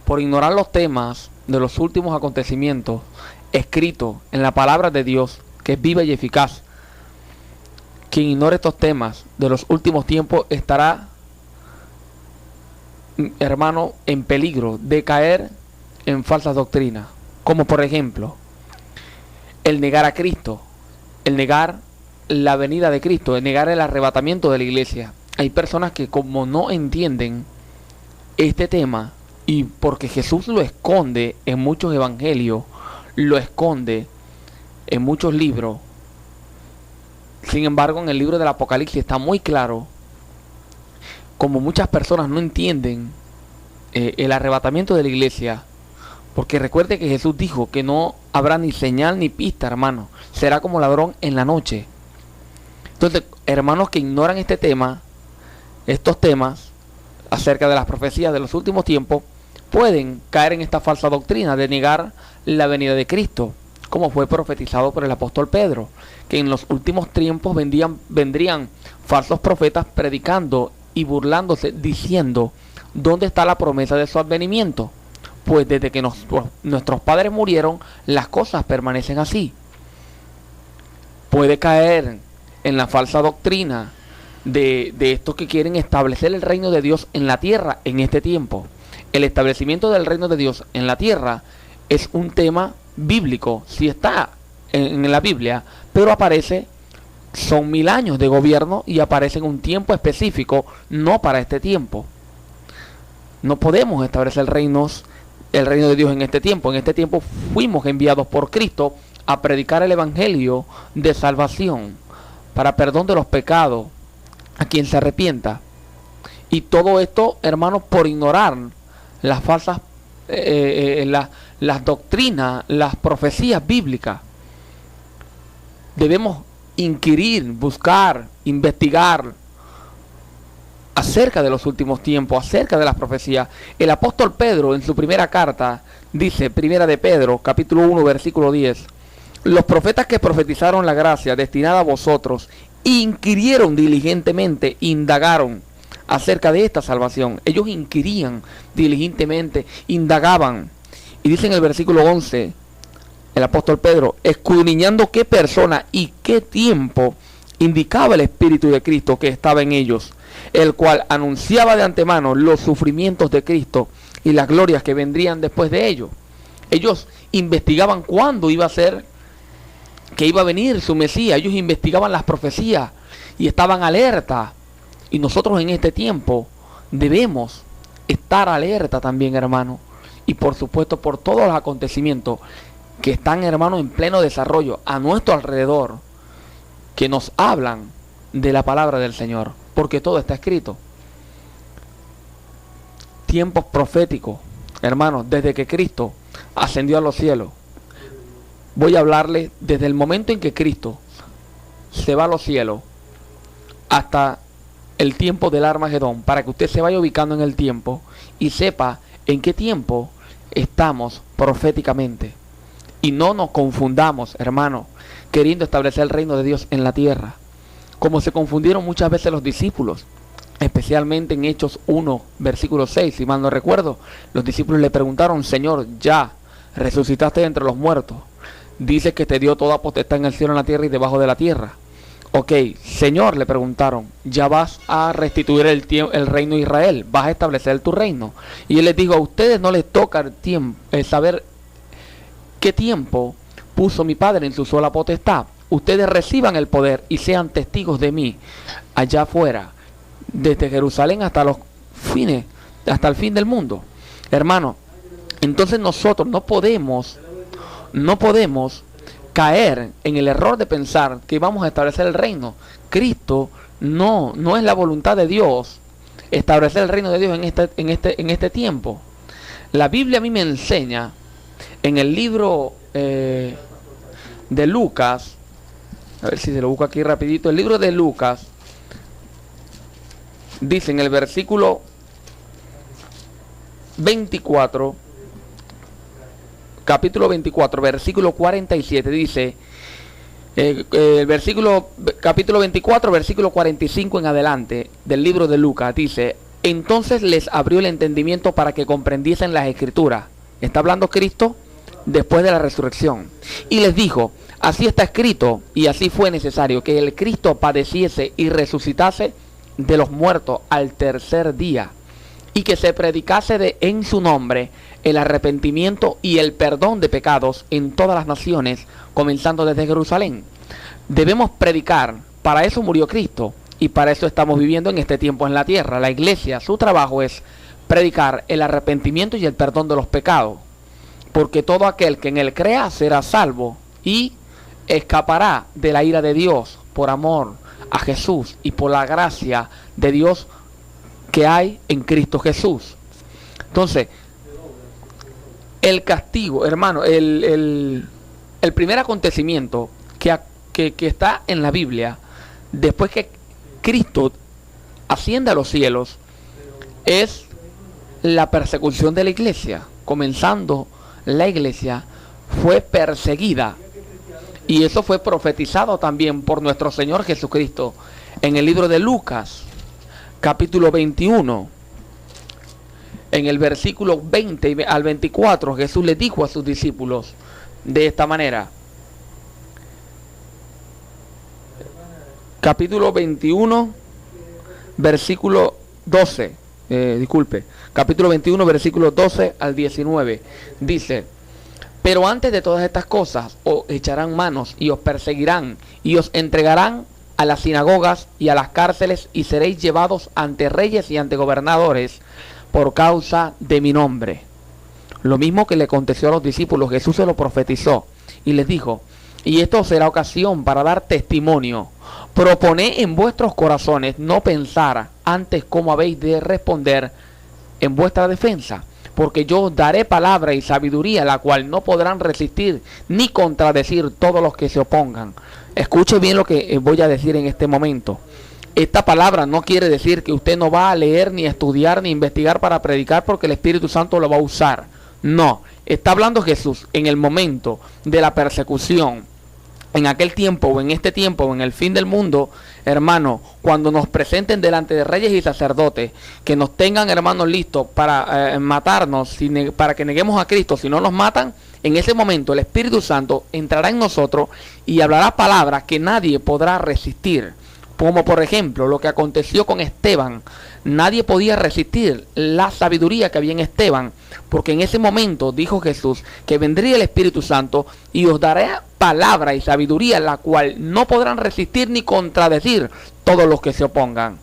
por ignorar los temas de los últimos acontecimientos escritos en la palabra de Dios, que es viva y eficaz. Quien ignore estos temas de los últimos tiempos estará, hermano, en peligro de caer en falsas doctrinas, como por ejemplo el negar a Cristo, el negar la venida de Cristo, el negar el arrebatamiento de la iglesia. Hay personas que, como no entienden este tema, y porque Jesús lo esconde en muchos evangelios, lo esconde en muchos libros, sin embargo en el libro del Apocalipsis está muy claro. Como muchas personas no entienden el arrebatamiento de la iglesia, porque recuerde que Jesús dijo que no habrá ni señal ni pista, hermano, será como ladrón en la noche. Entonces, hermanos que ignoran este tema, estos temas acerca de las profecías de los últimos tiempos, pueden caer en esta falsa doctrina de negar la venida de Cristo, como fue profetizado por el apóstol Pedro, que en los últimos tiempos vendrían falsos profetas predicando y burlándose, diciendo: ¿dónde está la promesa de su advenimiento? Pues desde que nuestros padres murieron, las cosas permanecen así. Puede caer en la falsa doctrina de estos que quieren establecer el reino de Dios en la tierra en este tiempo. El establecimiento del reino de Dios en la tierra es un tema bíblico, si está en la Biblia, pero aparece, son 1000 años de gobierno y aparece en un tiempo específico, no para este tiempo. No podemos establecer el reino de Dios en este tiempo. En este tiempo fuimos enviados por Cristo a predicar el evangelio de salvación para perdón de los pecados a quien se arrepienta. Y todo esto, hermanos, por ignorar las falsas las doctrinas, las profecías bíblicas. Debemos inquirir, buscar, investigar acerca de los últimos tiempos, acerca de las profecías. El apóstol Pedro, en su primera carta, dice, primera de Pedro, capítulo 1, versículo 10: los profetas que profetizaron la gracia destinada a vosotros inquirieron diligentemente, indagaron acerca de esta salvación. Ellos inquirían diligentemente, indagaban. Y dice en el versículo 11, el apóstol Pedro, escudriñando qué persona y qué tiempo indicaba el Espíritu de Cristo que estaba en ellos, el cual anunciaba de antemano los sufrimientos de Cristo y las glorias que vendrían después de ellos. Ellos investigaban cuándo iba a ser, que iba a venir su Mesías. Ellos investigaban las profecías y estaban alerta. Y nosotros en este tiempo debemos estar alerta también, hermano. Y por supuesto por todos los acontecimientos que están, hermano, en pleno desarrollo a nuestro alrededor, que nos hablan de la palabra del Señor, porque todo está escrito. Tiempos proféticos, hermanos, desde que Cristo ascendió a los cielos. Voy a hablarle desde el momento en que Cristo se va a los cielos hasta el tiempo del Armagedón, para que usted se vaya ubicando en el tiempo y sepa en qué tiempo estamos proféticamente. Y no nos confundamos, hermano, queriendo establecer el reino de Dios en la tierra, como se confundieron muchas veces los discípulos, especialmente en Hechos 1, versículo 6, si mal no recuerdo. Los discípulos le preguntaron: Señor, ya resucitaste entre los muertos, dices que te dio toda potestad en el cielo, en la tierra y debajo de la tierra. Ok, Señor, le preguntaron, ¿ya vas a restituir el reino de Israel? ¿Vas a establecer tu reino? Y él les dijo: a ustedes no les toca saber qué tiempo puso mi Padre en su sola potestad. Ustedes reciban el poder y sean testigos de mí allá afuera, desde Jerusalén hasta los fines, hasta el fin del mundo. Hermano, entonces nosotros no podemos caer en el error de pensar que vamos a establecer el reino. Cristo no es la voluntad de Dios establecer el reino de Dios en este tiempo. La Biblia a mí me enseña en el libro de Lucas, a ver si se lo busco aquí rapidito. El libro de Lucas dice en el versículo 24, capítulo 24, versículo 47, dice, capítulo 24, versículo 45 en adelante del libro de Lucas, dice: Entonces les abrió el entendimiento para que comprendiesen las escrituras. Está hablando Cristo después de la resurrección. Y les dijo, así está escrito, y así fue necesario, que el Cristo padeciese y resucitase de los muertos al tercer día, y que se predicase en su nombre el arrepentimiento y el perdón de pecados en todas las naciones, comenzando desde Jerusalén. Debemos predicar, para eso murió Cristo, y para eso estamos viviendo en este tiempo en la tierra. La iglesia, su trabajo es predicar el arrepentimiento y el perdón de los pecados, porque todo aquel que en él crea será salvo y escapará de la ira de Dios por amor a Jesús y por la gracia de Dios que hay en Cristo Jesús. Entonces, el castigo, hermano, el primer acontecimiento que está en la Biblia, después que Cristo asciende a los cielos, es la persecución de la iglesia. Comenzando, la iglesia fue perseguida, y eso fue profetizado también por nuestro Señor Jesucristo en el libro de Lucas, capítulo 21. En el versículo 20 al 24, Jesús le dijo a sus discípulos de esta manera. Capítulo 21, versículo 12. Capítulo 21, versículo 12 al 19. Dice: pero antes de todas estas cosas os echarán manos y os perseguirán y os entregarán a las sinagogas y a las cárceles, y seréis llevados ante reyes y ante gobernadores por causa de mi nombre. Lo mismo que le aconteció a los discípulos, Jesús se lo profetizó y les dijo: y esto será ocasión para dar testimonio. Proponed en vuestros corazones no pensar antes cómo habéis de responder en vuestra defensa, porque yo os daré palabra y sabiduría, la cual no podrán resistir ni contradecir todos los que se opongan. Escuche bien lo que voy a decir en este momento. Esta palabra no quiere decir que usted no va a leer, ni estudiar, ni investigar para predicar, porque el Espíritu Santo lo va a usar. No, está hablando Jesús en el momento de la persecución. En aquel tiempo, o en este tiempo, o en el fin del mundo, hermano, cuando nos presenten delante de reyes y sacerdotes, que nos tengan, hermanos, listos para matarnos, para que neguemos a Cristo, si no nos matan, en ese momento el Espíritu Santo entrará en nosotros y hablará palabras que nadie podrá resistir. Como por ejemplo lo que aconteció con Esteban. Nadie podía resistir la sabiduría que había en Esteban, porque en ese momento dijo Jesús que vendría el Espíritu Santo y os dará palabra y sabiduría, la cual no podrán resistir ni contradecir todos los que se opongan.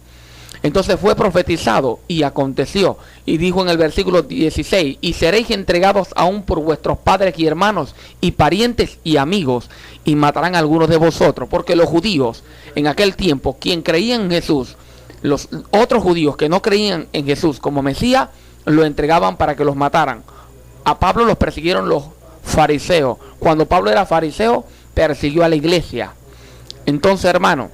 Entonces fue profetizado y aconteció, y dijo en el versículo 16: y seréis entregados aún por vuestros padres y hermanos y parientes y amigos, y matarán a algunos de vosotros, porque los judíos en aquel tiempo, quien creía en Jesús, los otros judíos que no creían en Jesús como Mesías, lo entregaban para que los mataran. A Pablo los persiguieron los fariseos. Cuando Pablo era fariseo, persiguió a la iglesia. Entonces, hermano,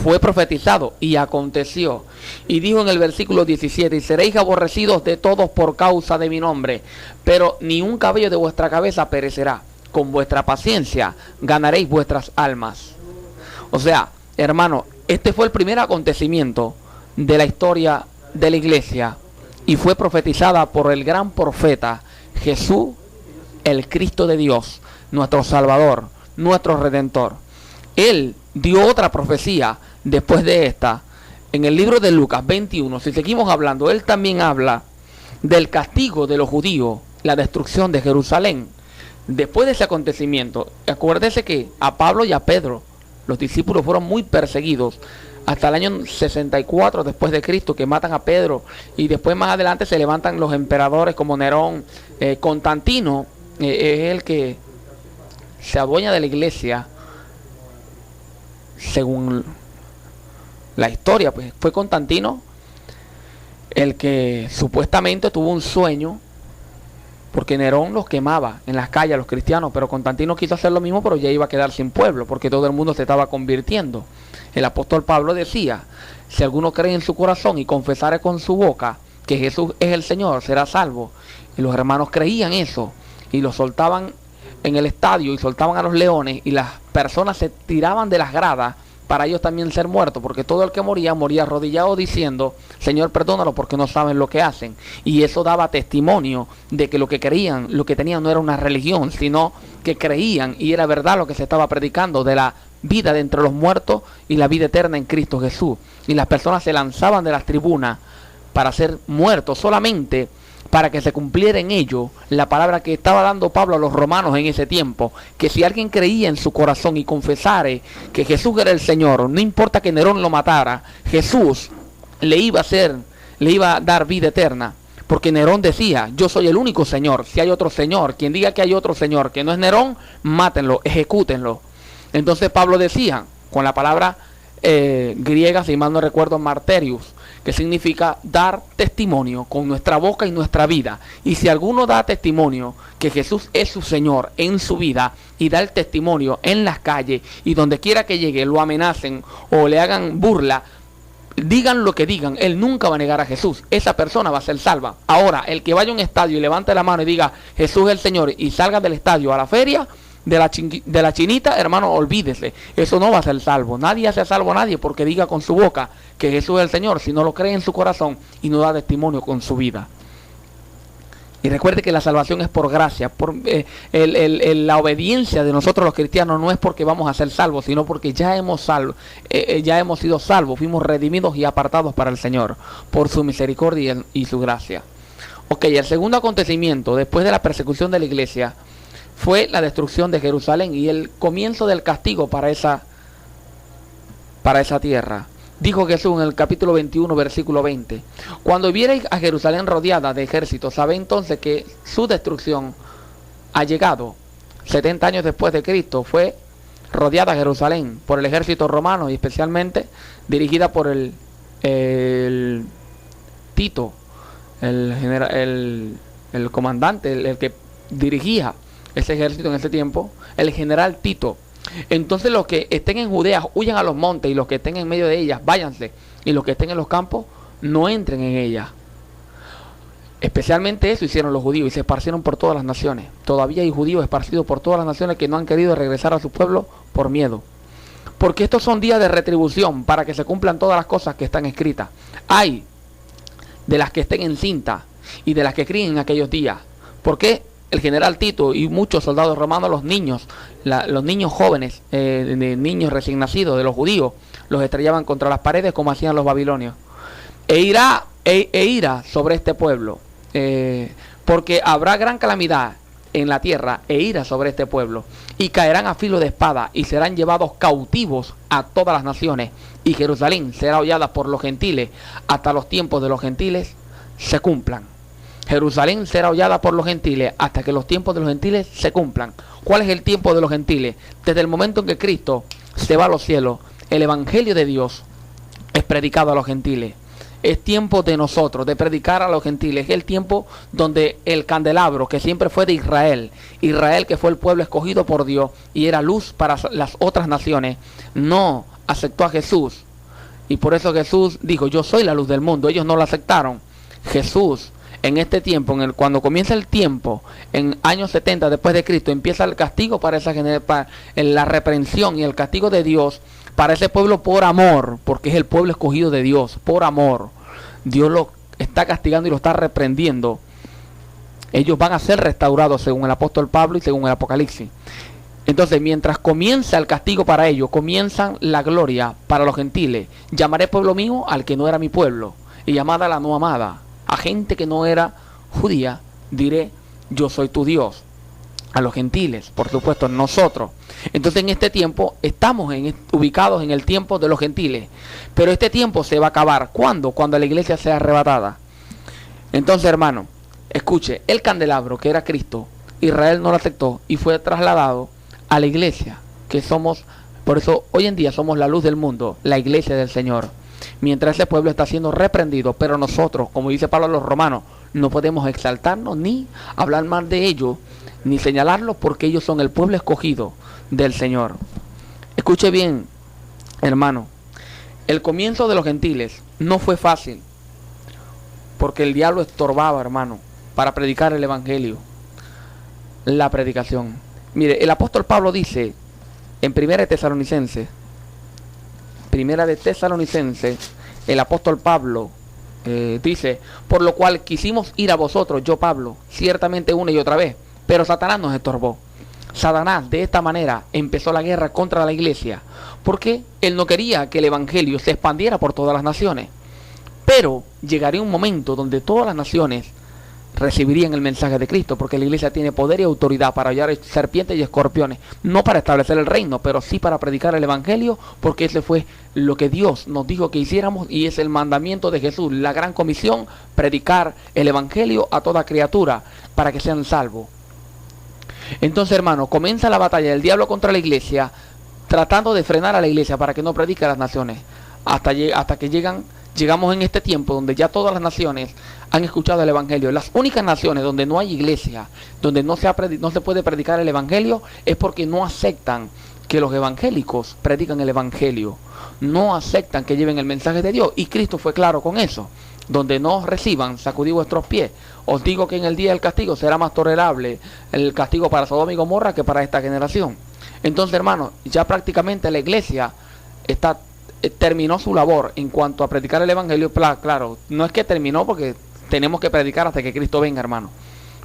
fue profetizado y aconteció. Y dijo en el versículo 17: y seréis aborrecidos de todos por causa de mi nombre, pero ni un cabello de vuestra cabeza perecerá. Con vuestra paciencia ganaréis vuestras almas. O sea, hermano, este fue el primer acontecimiento de la historia de la iglesia, y fue profetizada por el gran profeta Jesús, el Cristo de Dios, nuestro Salvador, nuestro Redentor. Él dio otra profecía después de esta en el libro de Lucas 21. Si seguimos hablando, él también habla del castigo de los judíos, la destrucción de Jerusalén. Después de ese acontecimiento, acuérdese que a Pablo y a Pedro, los discípulos, fueron muy perseguidos hasta el año 64 después de Cristo, que matan a Pedro, y después más adelante se levantan los emperadores como Nerón. Constantino es el que se adueña de la iglesia, según la historia. Pues fue Constantino el que supuestamente tuvo un sueño, porque Nerón los quemaba en las calles a los cristianos, pero Constantino quiso hacer lo mismo, pero ya iba a quedar sin pueblo, porque todo el mundo se estaba convirtiendo. El apóstol Pablo decía: si alguno cree en su corazón y confesare con su boca que Jesús es el Señor, será salvo. Y los hermanos creían eso, y los soltaban en el estadio, y soltaban a los leones, y las personas se tiraban de las gradas para ellos también ser muertos, porque todo el que moría, moría arrodillado diciendo, Señor, perdónalo porque no saben lo que hacen. Y eso daba testimonio de que lo que creían, lo que tenían no era una religión, sino que creían y era verdad lo que se estaba predicando de la vida de entre los muertos y la vida eterna en Cristo Jesús. Y las personas se lanzaban de las tribunas para ser muertos solamente para que se cumpliera en ello la palabra que estaba dando Pablo a los romanos en ese tiempo, que si alguien creía en su corazón y confesare que Jesús era el Señor, no importa que Nerón lo matara, Jesús le iba a dar vida eterna, porque Nerón decía, yo soy el único Señor, si hay otro Señor, quien diga que hay otro Señor, que no es Nerón, mátenlo, ejecútenlo. Entonces Pablo decía, con la palabra griega, si mal no recuerdo, marterius, que significa dar testimonio con nuestra boca y nuestra vida. Y si alguno da testimonio que Jesús es su Señor en su vida y da el testimonio en las calles y donde quiera que llegue lo amenacen o le hagan burla, digan lo que digan, él nunca va a negar a Jesús. Esa persona va a ser salva. Ahora, el que vaya a un estadio y levante la mano y diga Jesús es el Señor y salga del estadio a la feria de la chinita, hermano, olvídese, eso no va a ser salvo. Nadie hace salvo a nadie porque diga con su boca que Jesús es el Señor, si no lo cree en su corazón y no da testimonio con su vida. Y recuerde que la salvación es por gracia, la obediencia de nosotros los cristianos no es porque vamos a ser salvos, sino porque ya hemos sido salvos, fuimos redimidos y apartados para el Señor, por su misericordia y su gracia. Ok, el segundo acontecimiento después de la persecución de la iglesia fue la destrucción de Jerusalén y el comienzo del castigo para esa tierra. Dijo Jesús en el capítulo 21, versículo 20, cuando vierais a Jerusalén rodeada de ejércitos, sabed entonces que su destrucción ha llegado. 70 años después de Cristo fue rodeada Jerusalén por el ejército romano y especialmente dirigida por el Tito, el comandante, el que dirigía ese ejército en ese tiempo, el general Tito. Entonces los que estén en Judea huyan a los montes y los que estén en medio de ellas váyanse, y los que estén en los campos no entren en ellas. Especialmente eso hicieron los judíos y se esparcieron por todas las naciones. Todavía hay judíos esparcidos por todas las naciones que no han querido regresar a su pueblo por miedo. Porque estos son días de retribución para que se cumplan todas las cosas que están escritas. Hay de las que estén encintas y de las que críen en aquellos días. ¿Por qué? El general Tito y muchos soldados romanos, los niños jóvenes, niños recién nacidos de los judíos, los estrellaban contra las paredes como hacían los babilonios. E ira sobre este pueblo, porque habrá gran calamidad en la tierra e ira sobre este pueblo, y caerán a filo de espada y serán llevados cautivos a todas las naciones, y Jerusalén será hollada por los gentiles hasta los tiempos de los gentiles se cumplan. Jerusalén será hollada por los gentiles hasta que los tiempos de los gentiles se cumplan. ¿Cuál es el tiempo de los gentiles? Desde el momento en que Cristo se va a los cielos, el evangelio de Dios es predicado a los gentiles. Es tiempo de nosotros, de predicar a los gentiles. Es el tiempo donde el candelabro, que siempre fue de Israel, Israel que fue el pueblo escogido por Dios y era luz para las otras naciones, no aceptó a Jesús. Y por eso Jesús dijo, yo soy la luz del mundo. Ellos no lo aceptaron. Jesús, en este tiempo, cuando comienza el tiempo, en años 70 después de Cristo, empieza el castigo para la reprensión y el castigo de Dios para ese pueblo por amor, porque es el pueblo escogido de Dios, por amor. Dios lo está castigando y lo está reprendiendo. Ellos van a ser restaurados según el apóstol Pablo y según el Apocalipsis. Entonces, mientras comienza el castigo para ellos, comienza la gloria para los gentiles. Llamaré pueblo mío al que no era mi pueblo, y llamada a la no amada. A gente que no era judía, diré, yo soy tu Dios. A los gentiles, por supuesto, nosotros. Entonces en este tiempo estamos ubicados en el tiempo de los gentiles. Pero este tiempo se va a acabar. ¿Cuándo? Cuando la iglesia sea arrebatada. Entonces, hermano, escuche, el candelabro que era Cristo, Israel no lo aceptó y fue trasladado a la iglesia, que somos, por eso hoy en día somos la luz del mundo, la iglesia del Señor. Mientras ese pueblo está siendo reprendido, pero nosotros, como dice Pablo a los romanos, no podemos exaltarnos ni hablar mal de ellos, ni señalarlos, porque ellos son el pueblo escogido del Señor. Escuche bien, hermano, el comienzo de los gentiles no fue fácil, porque el diablo estorbaba, hermano, para predicar el evangelio, la predicación. Mire, el apóstol Pablo dice en 1 Tesalonicenses Primera de Tesalonicenses, el apóstol Pablo dice: por lo cual quisimos ir a vosotros, yo Pablo, ciertamente una y otra vez, pero Satanás nos estorbó. Satanás de esta manera empezó la guerra contra la iglesia, porque él no quería que el evangelio se expandiera por todas las naciones. Pero llegaría un momento donde todas las naciones recibirían el mensaje de Cristo, porque la iglesia tiene poder y autoridad para hallar serpientes y escorpiones, no para establecer el reino, pero sí para predicar el evangelio, porque ese fue lo que Dios nos dijo que hiciéramos, y es el mandamiento de Jesús, la gran comisión: predicar el evangelio a toda criatura para que sean salvos. Entonces, hermano, comienza la batalla del diablo contra la iglesia, tratando de frenar a la iglesia para que no predique a las naciones, hasta que llegamos en este tiempo donde ya todas las naciones han escuchado el evangelio. Las únicas naciones donde no hay iglesia, donde no se puede predicar el evangelio, es porque no aceptan que los evangélicos predican el evangelio, no aceptan que lleven el mensaje de Dios, y Cristo fue claro con eso: donde no os reciban, sacudid vuestros pies. Os digo que en el día del castigo será más tolerable el castigo para Sodoma y Gomorra que para esta generación. Entonces, hermano, ya prácticamente la iglesia terminó su labor en cuanto a predicar el evangelio. Claro, no es que terminó, porque tenemos que predicar hasta que Cristo venga, hermano.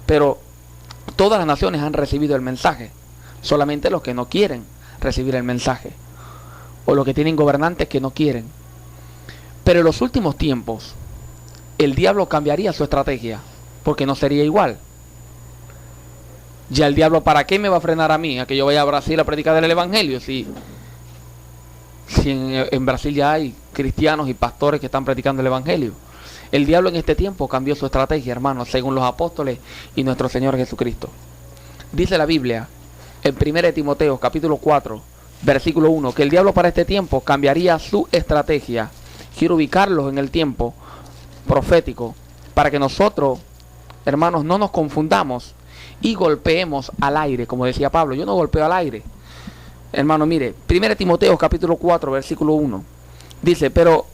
Pero todas las naciones han recibido el mensaje, solamente los que no quieren recibir el mensaje, o los que tienen gobernantes que no quieren. Pero en los últimos tiempos el diablo cambiaría su estrategia, porque no sería igual. Ya el diablo, ¿para qué me va a frenar a mí? A que yo vaya a Brasil a predicar el evangelio, si en Brasil ya hay cristianos y pastores que están predicando el evangelio. El diablo en este tiempo cambió su estrategia, hermanos, según los apóstoles y nuestro Señor Jesucristo. Dice la Biblia en 1 Timoteo capítulo 4 versículo 1 que el diablo para este tiempo cambiaría su estrategia. Quiero ubicarlos en el tiempo profético para que nosotros, hermanos, no nos confundamos y golpeemos al aire, como decía Pablo. Yo no golpeo al aire, hermano. Mire, 1 Timoteo capítulo 4 versículo 1 dice: pero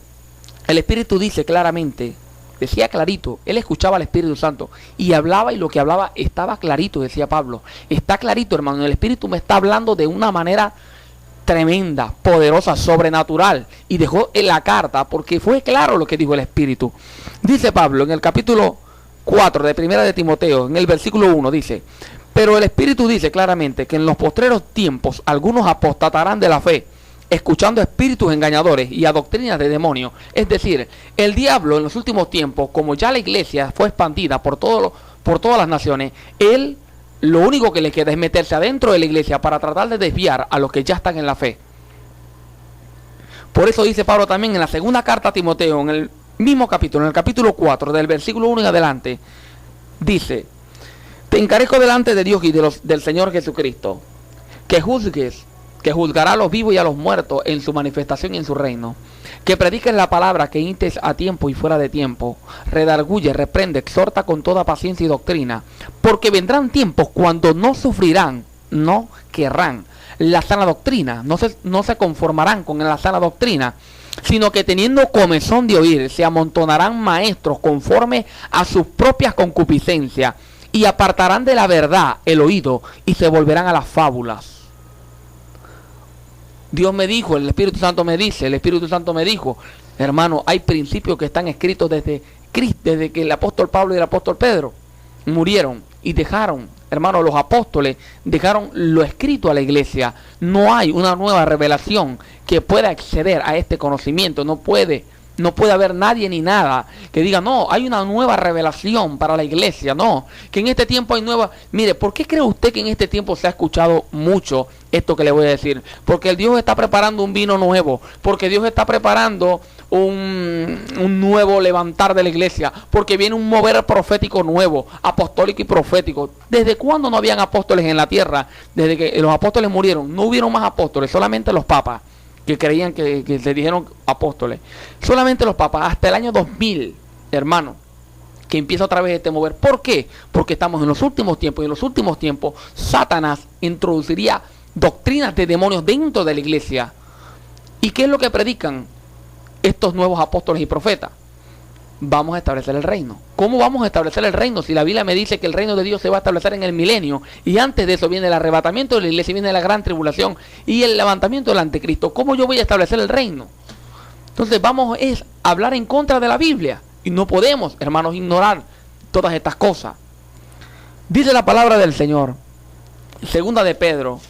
el Espíritu dice claramente, decía clarito, él escuchaba al Espíritu Santo y hablaba, y lo que hablaba estaba clarito, decía Pablo. Está clarito, hermano, el Espíritu me está hablando de una manera tremenda, poderosa, sobrenatural, y dejó en la carta porque fue claro lo que dijo el Espíritu. Dice Pablo en el capítulo 4 de 1 de Timoteo, en el versículo 1, dice: pero el Espíritu dice claramente que en los postreros tiempos algunos apostatarán de la fe, escuchando espíritus engañadores y a doctrinas de demonios. Es decir, el diablo en los últimos tiempos, como ya la iglesia fue expandida por todas las naciones, él lo único que le queda es meterse adentro de la iglesia para tratar de desviar a los que ya están en la fe. Por eso dice Pablo también en la segunda carta a Timoteo, en el mismo capítulo, en el capítulo 4, del versículo 1 en adelante, dice: te encarezco delante de Dios y del Señor Jesucristo, que juzgará a los vivos y a los muertos en su manifestación y en su reino, que prediques la palabra, que instes a tiempo y fuera de tiempo, redarguye, reprende, exhorta con toda paciencia y doctrina, porque vendrán tiempos cuando no sufrirán, no querrán la sana doctrina, no se conformarán con la sana doctrina, sino que teniendo comezón de oír, se amontonarán maestros conforme a sus propias concupiscencias, y apartarán de la verdad el oído y se volverán a las fábulas. Dios me dijo, el Espíritu Santo me dice, el Espíritu Santo me dijo, hermano, hay principios que están escritos desde que el apóstol Pablo y el apóstol Pedro murieron y dejaron, hermano, los apóstoles dejaron lo escrito a la iglesia. No hay una nueva revelación que pueda acceder a este conocimiento. No puede haber nadie ni nada que diga: no, hay una nueva revelación para la iglesia. No, que en este tiempo hay nueva. Mire, ¿por qué cree usted que en este tiempo se ha escuchado mucho esto que le voy a decir? Porque el Dios está preparando un vino nuevo, porque Dios está preparando un nuevo levantar de la iglesia, porque viene un mover profético nuevo, apostólico y profético. ¿Desde cuándo no habían apóstoles en la tierra? Desde que los apóstoles murieron, no hubieron más apóstoles, solamente los papas que creían que se dijeron apóstoles. Solamente los papas, hasta el año 2000, hermano, que empieza otra vez este mover. ¿Por qué? Porque estamos en los últimos tiempos, y en los últimos tiempos Satanás introduciría doctrinas de demonios dentro de la iglesia. ¿Y qué es lo que predican estos nuevos apóstoles y profetas? Vamos a establecer el reino. ¿Cómo vamos a establecer el reino? Si la Biblia me dice que el reino de Dios se va a establecer en el milenio, y antes de eso viene el arrebatamiento de la iglesia, viene la gran tribulación y el levantamiento del anticristo. ¿Cómo yo voy a establecer el reino? Entonces vamos a hablar en contra de la Biblia. Y no podemos, hermanos, ignorar todas estas cosas. Dice la palabra del Señor. Segunda de Pedro,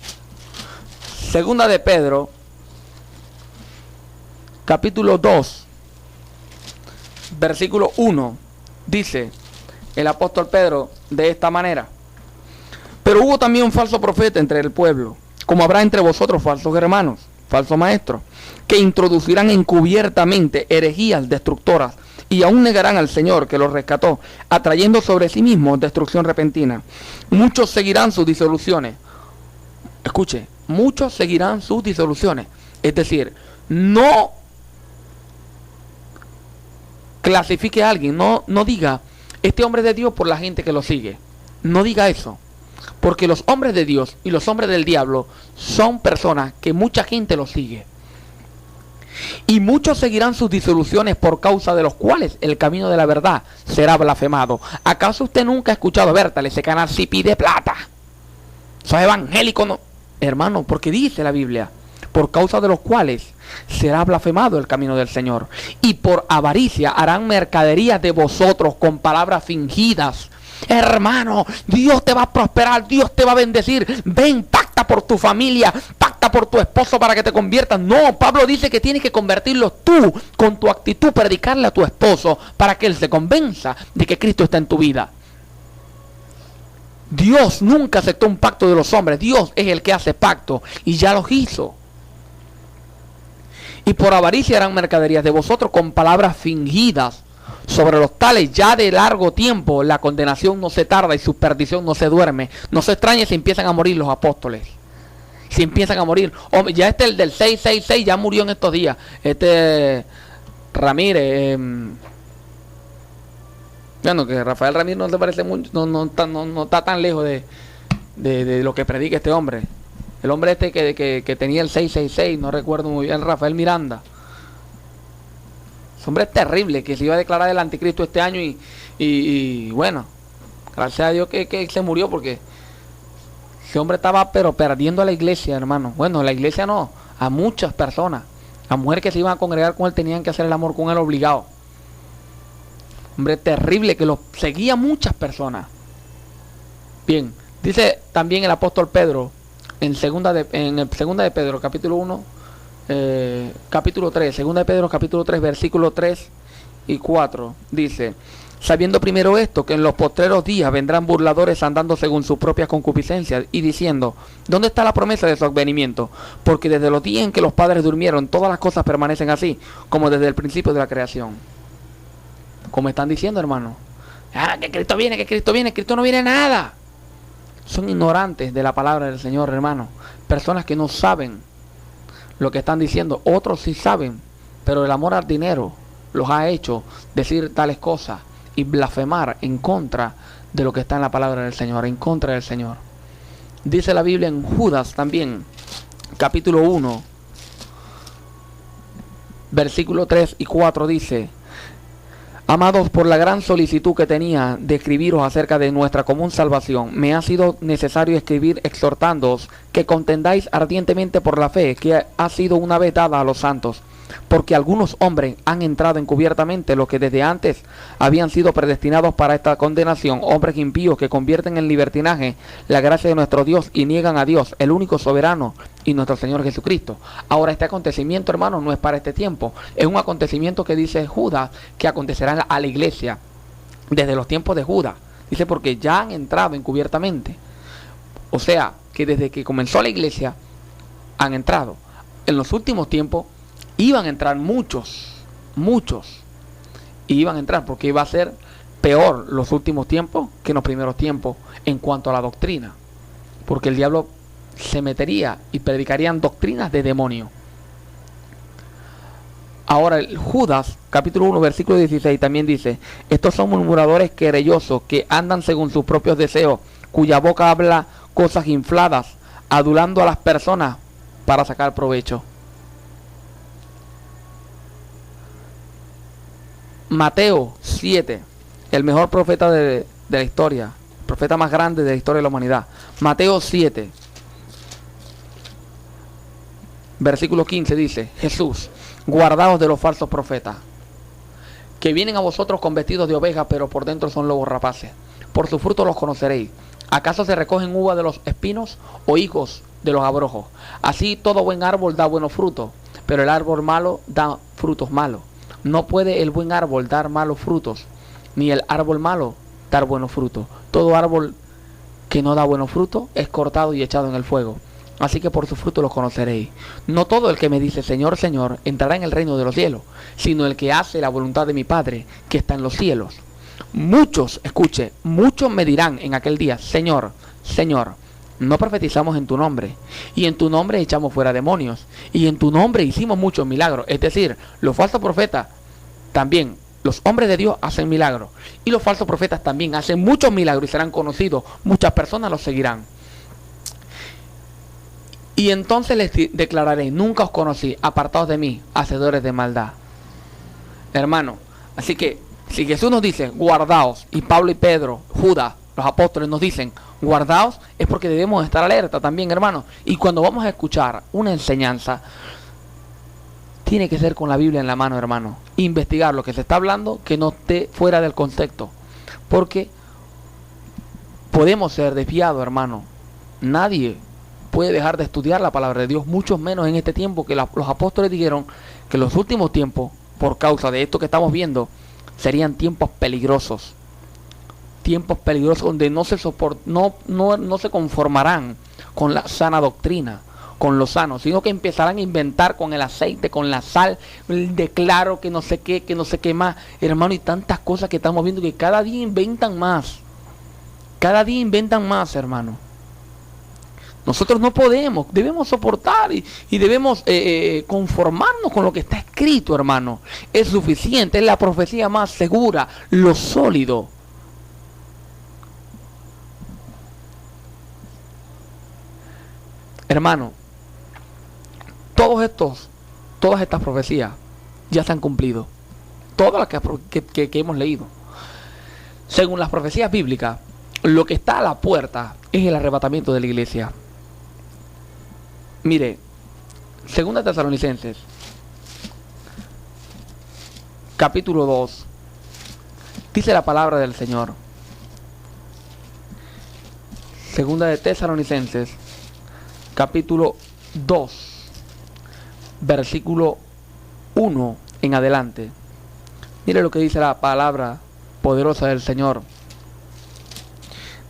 capítulo 2, versículo 1, dice el apóstol Pedro de esta manera: pero hubo también un falso profeta entre el pueblo, como habrá entre vosotros falsos hermanos, falsos maestros, que introducirán encubiertamente herejías destructoras, y aún negarán al Señor que los rescató, atrayendo sobre sí mismos destrucción repentina. Muchos seguirán sus disoluciones. Escuche, muchos seguirán sus disoluciones. Es decir, no clasifique a alguien, no diga, este hombre de Dios por la gente que lo sigue. No diga eso. Porque los hombres de Dios y los hombres del diablo son personas que mucha gente los sigue. Y muchos seguirán sus disoluciones, por causa de los cuales el camino de la verdad será blasfemado. ¿Acaso usted nunca ha escuchado, Bertal, ese canal sí pide plata? ¿Sos evangélico? No. Hermano, porque dice la Biblia, por causa de los cuales será blasfemado el camino del Señor. Y por avaricia harán mercaderías de vosotros con palabras fingidas. Hermano, Dios te va a prosperar, Dios te va a bendecir. Ven, pacta por tu familia, pacta por tu esposo para que te conviertas. No, Pablo dice que tienes que convertirlo tú, con tu actitud, predicarle a tu esposo para que él se convenza de que Cristo está en tu vida. Dios nunca aceptó un pacto de los hombres. Dios es el que hace pacto y ya los hizo. Y por avaricia harán mercaderías de vosotros con palabras fingidas. Sobre los tales ya de largo tiempo la condenación no se tarda y su perdición no se duerme. No se extrañe si empiezan a morir los apóstoles. Si empiezan a morir. Hombre, ya el del 666 ya murió en estos días. Ramírez. Bueno, que Rafael Ramírez no te parece mucho. No está tan lejos de lo que predica este hombre. El hombre que tenía el 666, no recuerdo muy bien, Rafael Miranda. Ese hombre es terrible, que se iba a declarar el anticristo este año y bueno, gracias a Dios que se murió, porque ese hombre estaba pero perdiendo a la iglesia, hermano. Bueno, la iglesia no, a muchas personas. A mujeres que se iban a congregar con él tenían que hacer el amor con él obligado. Hombre terrible, que lo seguía muchas personas. Bien, dice también el apóstol Pedro en segunda de Pedro, capítulo 1, capítulo 3, segunda de Pedro, capítulo 3, versículos 3 y 4, dice: sabiendo primero esto, que en los postreros días vendrán burladores andando según sus propias concupiscencias y diciendo: ¿dónde está la promesa de su advenimiento? Porque desde los días en que los padres durmieron, todas las cosas permanecen así, como desde el principio de la creación. Como están diciendo, hermano, que Cristo viene, Cristo no viene nada. Son ignorantes de la palabra del Señor, hermano. Personas que no saben lo que están diciendo. Otros sí saben, pero el amor al dinero los ha hecho decir tales cosas y blasfemar en contra de lo que está en la palabra del Señor, en contra del Señor. Dice la Biblia en Judas también, capítulo 1, versículo 3 y 4, dice: amados, por la gran solicitud que tenía de escribiros acerca de nuestra común salvación, me ha sido necesario escribir exhortándoos que contendáis ardientemente por la fe que ha sido una vez dada a los santos, porque algunos hombres han entrado encubiertamente, los que desde antes habían sido predestinados para esta condenación, hombres impíos que convierten en libertinaje la gracia de nuestro Dios y niegan a Dios, el único soberano, y nuestro Señor Jesucristo. Ahora, este acontecimiento, hermano, no es para este tiempo, es un acontecimiento que dice Judas que acontecerá a la iglesia desde los tiempos de Judas. Dice, porque ya han entrado encubiertamente. O sea, que desde que comenzó la iglesia han entrado. En los últimos tiempos iban a entrar muchos, y iban a entrar porque iba a ser peor los últimos tiempos que en los primeros tiempos en cuanto a la doctrina, porque el diablo se metería y predicarían doctrinas de demonio. Ahora, el Judas, capítulo 1, versículo 16, también dice: estos son murmuradores querellosos que andan según sus propios deseos, cuya boca habla cosas infladas, adulando a las personas para sacar provecho. Mateo 7, el mejor profeta de la historia, el profeta más grande de la historia de la humanidad. Mateo 7, versículo 15 dice: Jesús, guardaos de los falsos profetas, que vienen a vosotros con vestidos de oveja, pero por dentro son lobos rapaces. Por su fruto los conoceréis. ¿Acaso se recogen uvas de los espinos o higos de los abrojos? Así todo buen árbol da buenos frutos, pero el árbol malo da frutos malos. No puede el buen árbol dar malos frutos, ni el árbol malo dar buenos frutos. Todo árbol que no da buenos frutos es cortado y echado en el fuego. Así que por su fruto los conoceréis. No todo el que me dice Señor, Señor, entrará en el reino de los cielos, sino el que hace la voluntad de mi Padre, que está en los cielos. Muchos, escuche, muchos me dirán en aquel día, Señor, Señor, no profetizamos en tu nombre, y en tu nombre echamos fuera demonios, y en tu nombre hicimos muchos milagros. Es decir, los falsos profetas también, los hombres de Dios hacen milagros, y los falsos profetas también hacen muchos milagros y serán conocidos, muchas personas los seguirán. Y entonces les declararé, nunca os conocí, apartados de mí, hacedores de maldad. Hermano, así que si Jesús nos dice, guardaos, y Pablo y Pedro, Judas, los apóstoles nos dicen, guardaos, es porque debemos estar alerta también, hermano. Y cuando vamos a escuchar una enseñanza, tiene que ser con la Biblia en la mano, hermano. Investigar lo que se está hablando, que no esté fuera del contexto. Porque podemos ser desviados, hermano. Nadie puede dejar de estudiar la palabra de Dios, mucho menos en este tiempo que los apóstoles dijeron que los últimos tiempos, por causa de esto que estamos viendo, serían tiempos peligrosos donde no se conformarán con la sana doctrina, con lo sano, sino que empezarán a inventar con el aceite, con la sal, de claro, que no sé qué más, hermano, y tantas cosas que estamos viendo que cada día inventan más, hermano. Nosotros no podemos, debemos soportar y debemos conformarnos con lo que está escrito, hermano. Es suficiente, es la profecía más segura, lo sólido. Hermano, todas estas profecías ya se han cumplido. Todas las que hemos leído. Según las profecías bíblicas, lo que está a la puerta es el arrebatamiento de la iglesia. Mire, 2 Tesalonicenses, capítulo 2, dice la palabra del Señor. 2 de Tesalonicenses, capítulo 2, versículo 1 en adelante. Mire lo que dice la palabra poderosa del Señor.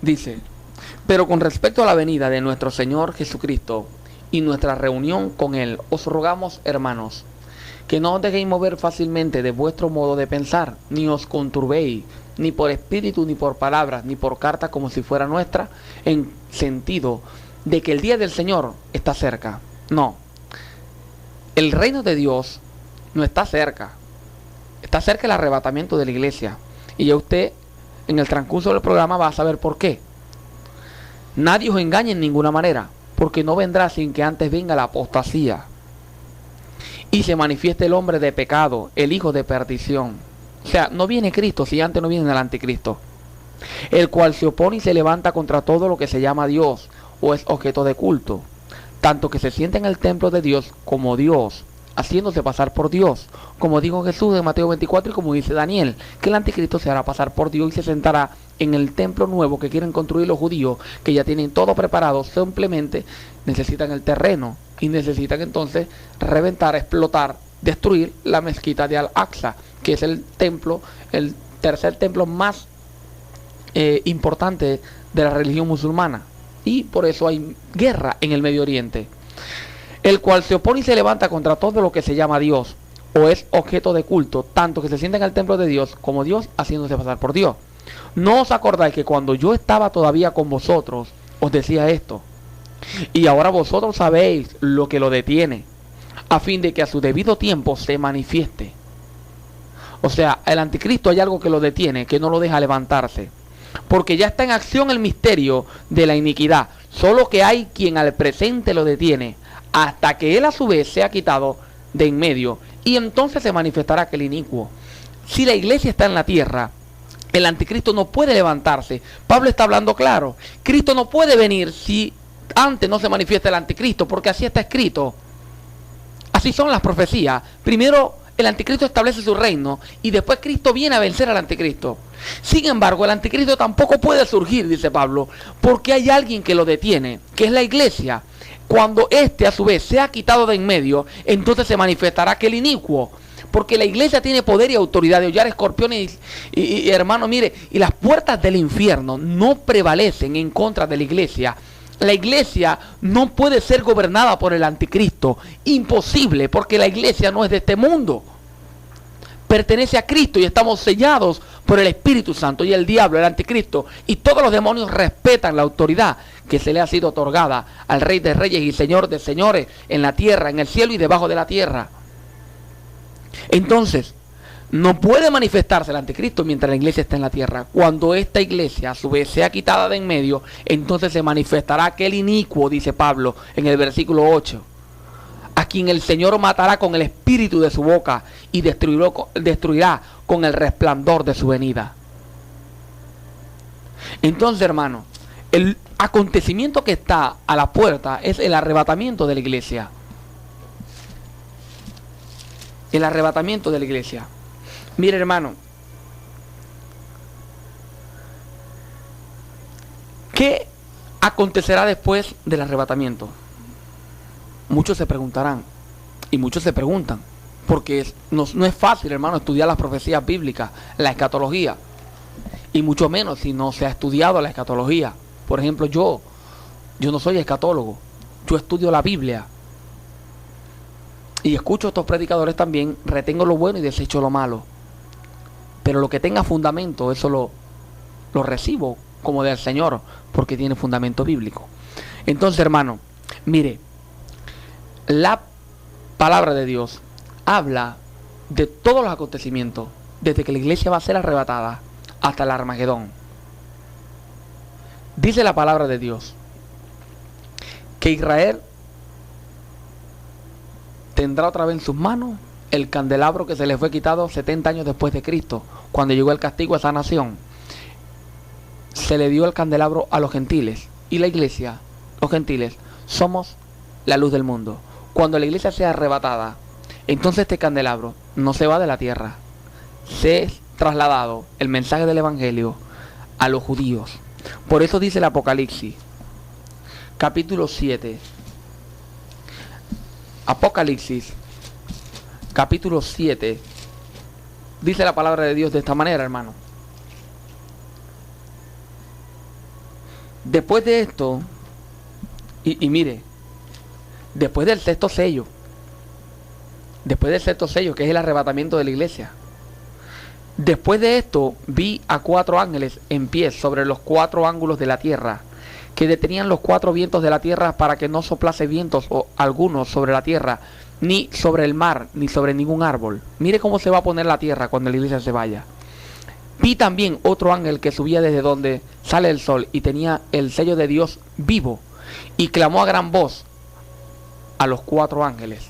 Dice, pero con respecto a la venida de nuestro Señor Jesucristo y nuestra reunión con Él, os rogamos, hermanos, que no os dejéis mover fácilmente de vuestro modo de pensar, ni os conturbéis, ni por espíritu, ni por palabras, ni por carta como si fuera nuestra, en sentido de que el día del Señor está cerca. No, el reino de Dios no está cerca. Está cerca el arrebatamiento de la iglesia. Y ya usted, en el transcurso del programa, va a saber por qué. Nadie os engañe en ninguna manera, porque no vendrá sin que antes venga la apostasía y se manifieste el hombre de pecado, el hijo de perdición. O sea, no viene Cristo si antes no viene el anticristo, el cual se opone y se levanta contra todo lo que se llama Dios o es objeto de culto, tanto que se sienta en el templo de Dios como Dios, haciéndose pasar por Dios, como dijo Jesús en Mateo 24 y como dice Daniel, que el anticristo se hará pasar por Dios y se sentará en el templo nuevo que quieren construir los judíos, que ya tienen todo preparado, simplemente necesitan el terreno y necesitan entonces reventar, explotar, destruir la mezquita de Al-Aqsa, que es el templo, el tercer templo más importante de la religión musulmana, y por eso hay guerra en el Medio Oriente, el cual se opone y se levanta contra todo lo que se llama Dios o es objeto de culto, tanto que se sienta en el templo de Dios como Dios, haciéndose pasar por Dios. ¿No os acordáis que cuando yo estaba todavía con vosotros os decía esto? Y ahora vosotros sabéis lo que lo detiene, a fin de que a su debido tiempo se manifieste. O sea, el anticristo hay algo que lo detiene, que no lo deja levantarse, porque ya está en acción el misterio de la iniquidad, solo que hay quien al presente lo detiene, hasta que él a su vez sea quitado de en medio, y entonces se manifestará aquel inicuo. Si la iglesia está en la tierra, el anticristo no puede levantarse. Pablo está hablando claro, Cristo no puede venir si antes no se manifiesta el anticristo, porque así está escrito. Así son las profecías. Primero el anticristo establece su reino y después Cristo viene a vencer al anticristo. Sin embargo, el anticristo tampoco puede surgir, dice Pablo, porque hay alguien que lo detiene, que es la iglesia. Cuando éste a su vez sea quitado de en medio, entonces se manifestará aquel inicuo. Porque la iglesia tiene poder y autoridad de hollar escorpiones y hermano, mire, y las puertas del infierno no prevalecen en contra de la iglesia. La iglesia no puede ser gobernada por el anticristo. Imposible, porque la iglesia no es de este mundo. Pertenece a Cristo y estamos sellados por el Espíritu Santo. Y el diablo, el anticristo y todos los demonios respetan la autoridad que se le ha sido otorgada al Rey de Reyes y Señor de Señores en la tierra, en el cielo y debajo de la tierra. Entonces, no puede manifestarse el anticristo mientras la iglesia está en la tierra. Cuando esta iglesia a su vez sea quitada de en medio, entonces se manifestará aquel inicuo, dice Pablo en el versículo 8, a quien el Señor matará con el espíritu de su boca y destruirá con el resplandor de su venida. Entonces, hermano, el acontecimiento que está a la puerta es el arrebatamiento de la iglesia. El arrebatamiento de la iglesia. Mire, hermano, ¿qué acontecerá después del arrebatamiento? Muchos se preguntarán, y muchos se preguntan, porque no es fácil, hermano, estudiar las profecías bíblicas, la escatología, y mucho menos si no se ha estudiado la escatología. Por ejemplo, yo no soy escatólogo, yo estudio la Biblia. Y escucho a estos predicadores también, retengo lo bueno y desecho lo malo. Pero lo que tenga fundamento, eso lo recibo como del Señor, porque tiene fundamento bíblico. Entonces, hermano, mire, la palabra de Dios habla de todos los acontecimientos, desde que la iglesia va a ser arrebatada hasta el Armagedón. Dice la palabra de Dios que Israel tendrá otra vez en sus manos el candelabro que se le fue quitado 70 años después de Cristo, cuando llegó el castigo a esa nación. Se le dio el candelabro a los gentiles, y la iglesia, los gentiles, somos la luz del mundo. Cuando la iglesia sea arrebatada, entonces este candelabro no se va de la tierra, se es trasladado el mensaje del evangelio a los judíos. Por eso dice el Apocalipsis, capítulo 7, Apocalipsis, capítulo 7, dice la palabra de Dios de esta manera, hermano. Después de esto, y mire, después del sexto sello, que es el arrebatamiento de la iglesia, después de esto vi a 4 ángeles en pie sobre los 4 ángulos de la tierra, que detenían los 4 vientos de la tierra para que no soplase vientos o algunos sobre la tierra, ni sobre el mar, ni sobre ningún árbol. Mire cómo se va a poner la tierra cuando la iglesia se vaya. Vi también otro ángel que subía desde donde sale el sol y tenía el sello de Dios vivo, y clamó a gran voz a los 4 ángeles,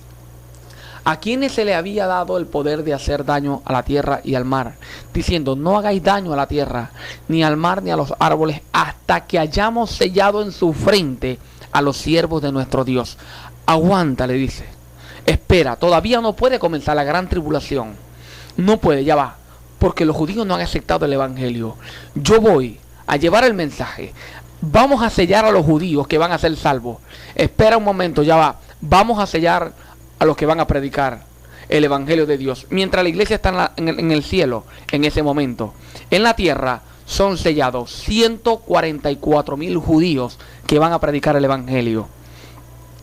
a quienes se le había dado el poder de hacer daño a la tierra y al mar, diciendo: no hagáis daño a la tierra, ni al mar, ni a los árboles, hasta que hayamos sellado en su frente a los siervos de nuestro Dios. Aguanta, le dice, espera, todavía no puede comenzar la gran tribulación. No puede, ya va, porque los judíos no han aceptado el evangelio. Yo voy a llevar el mensaje. Vamos a sellar a los judíos que van a ser salvos. Espera un momento, ya va. Vamos a sellar a los que van a predicar el evangelio de Dios. Mientras la iglesia está en el cielo, en ese momento, en la tierra son sellados 144,000 judíos que van a predicar el evangelio.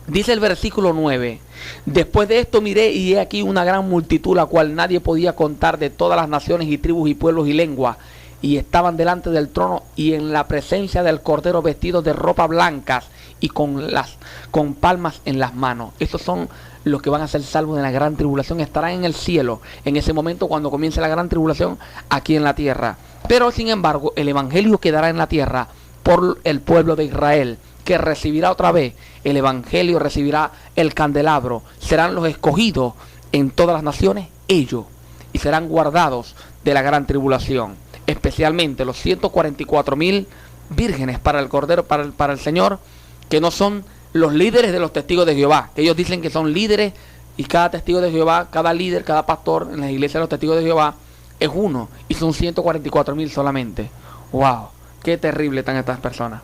Dice el versículo 9: después de esto miré y he aquí una gran multitud, la cual nadie podía contar, de todas las naciones y tribus y pueblos y lenguas, y estaban delante del trono y en la presencia del Cordero, vestidos de ropas blancas y con palmas en las manos. Estos son los que van a ser salvos de la gran tribulación. Estarán en el cielo en ese momento cuando comience la gran tribulación aquí en la tierra. Pero sin embargo el evangelio quedará en la tierra por el pueblo de Israel, que recibirá otra vez el evangelio, recibirá el candelabro. Serán los escogidos en todas las naciones, ellos, y serán guardados de la gran tribulación, especialmente los 144,000 vírgenes para el Cordero, para el Señor, que no son los líderes de los testigos de Jehová, que ellos dicen que son líderes Y cada testigo de Jehová, cada líder, cada pastor en las iglesias de los testigos de Jehová es uno. Y son 144,000 solamente. ¡Wow! ¡Qué terrible están estas personas!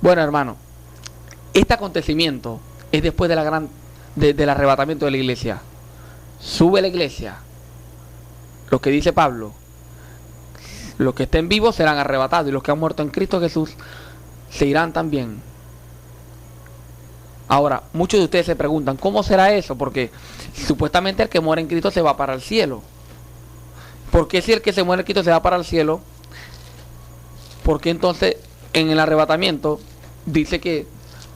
Bueno, hermano, este acontecimiento es después de del arrebatamiento de la iglesia. Sube la iglesia. Lo que dice Pablo. Los que estén vivos serán arrebatados. Y los que han muerto en Cristo Jesús se irán también. Ahora, muchos de ustedes se preguntan, ¿cómo será eso? Porque supuestamente el que muere en Cristo se va para el cielo. ¿Por qué si el que se muere en Cristo se va para el cielo? ¿Por qué entonces en el arrebatamiento dice que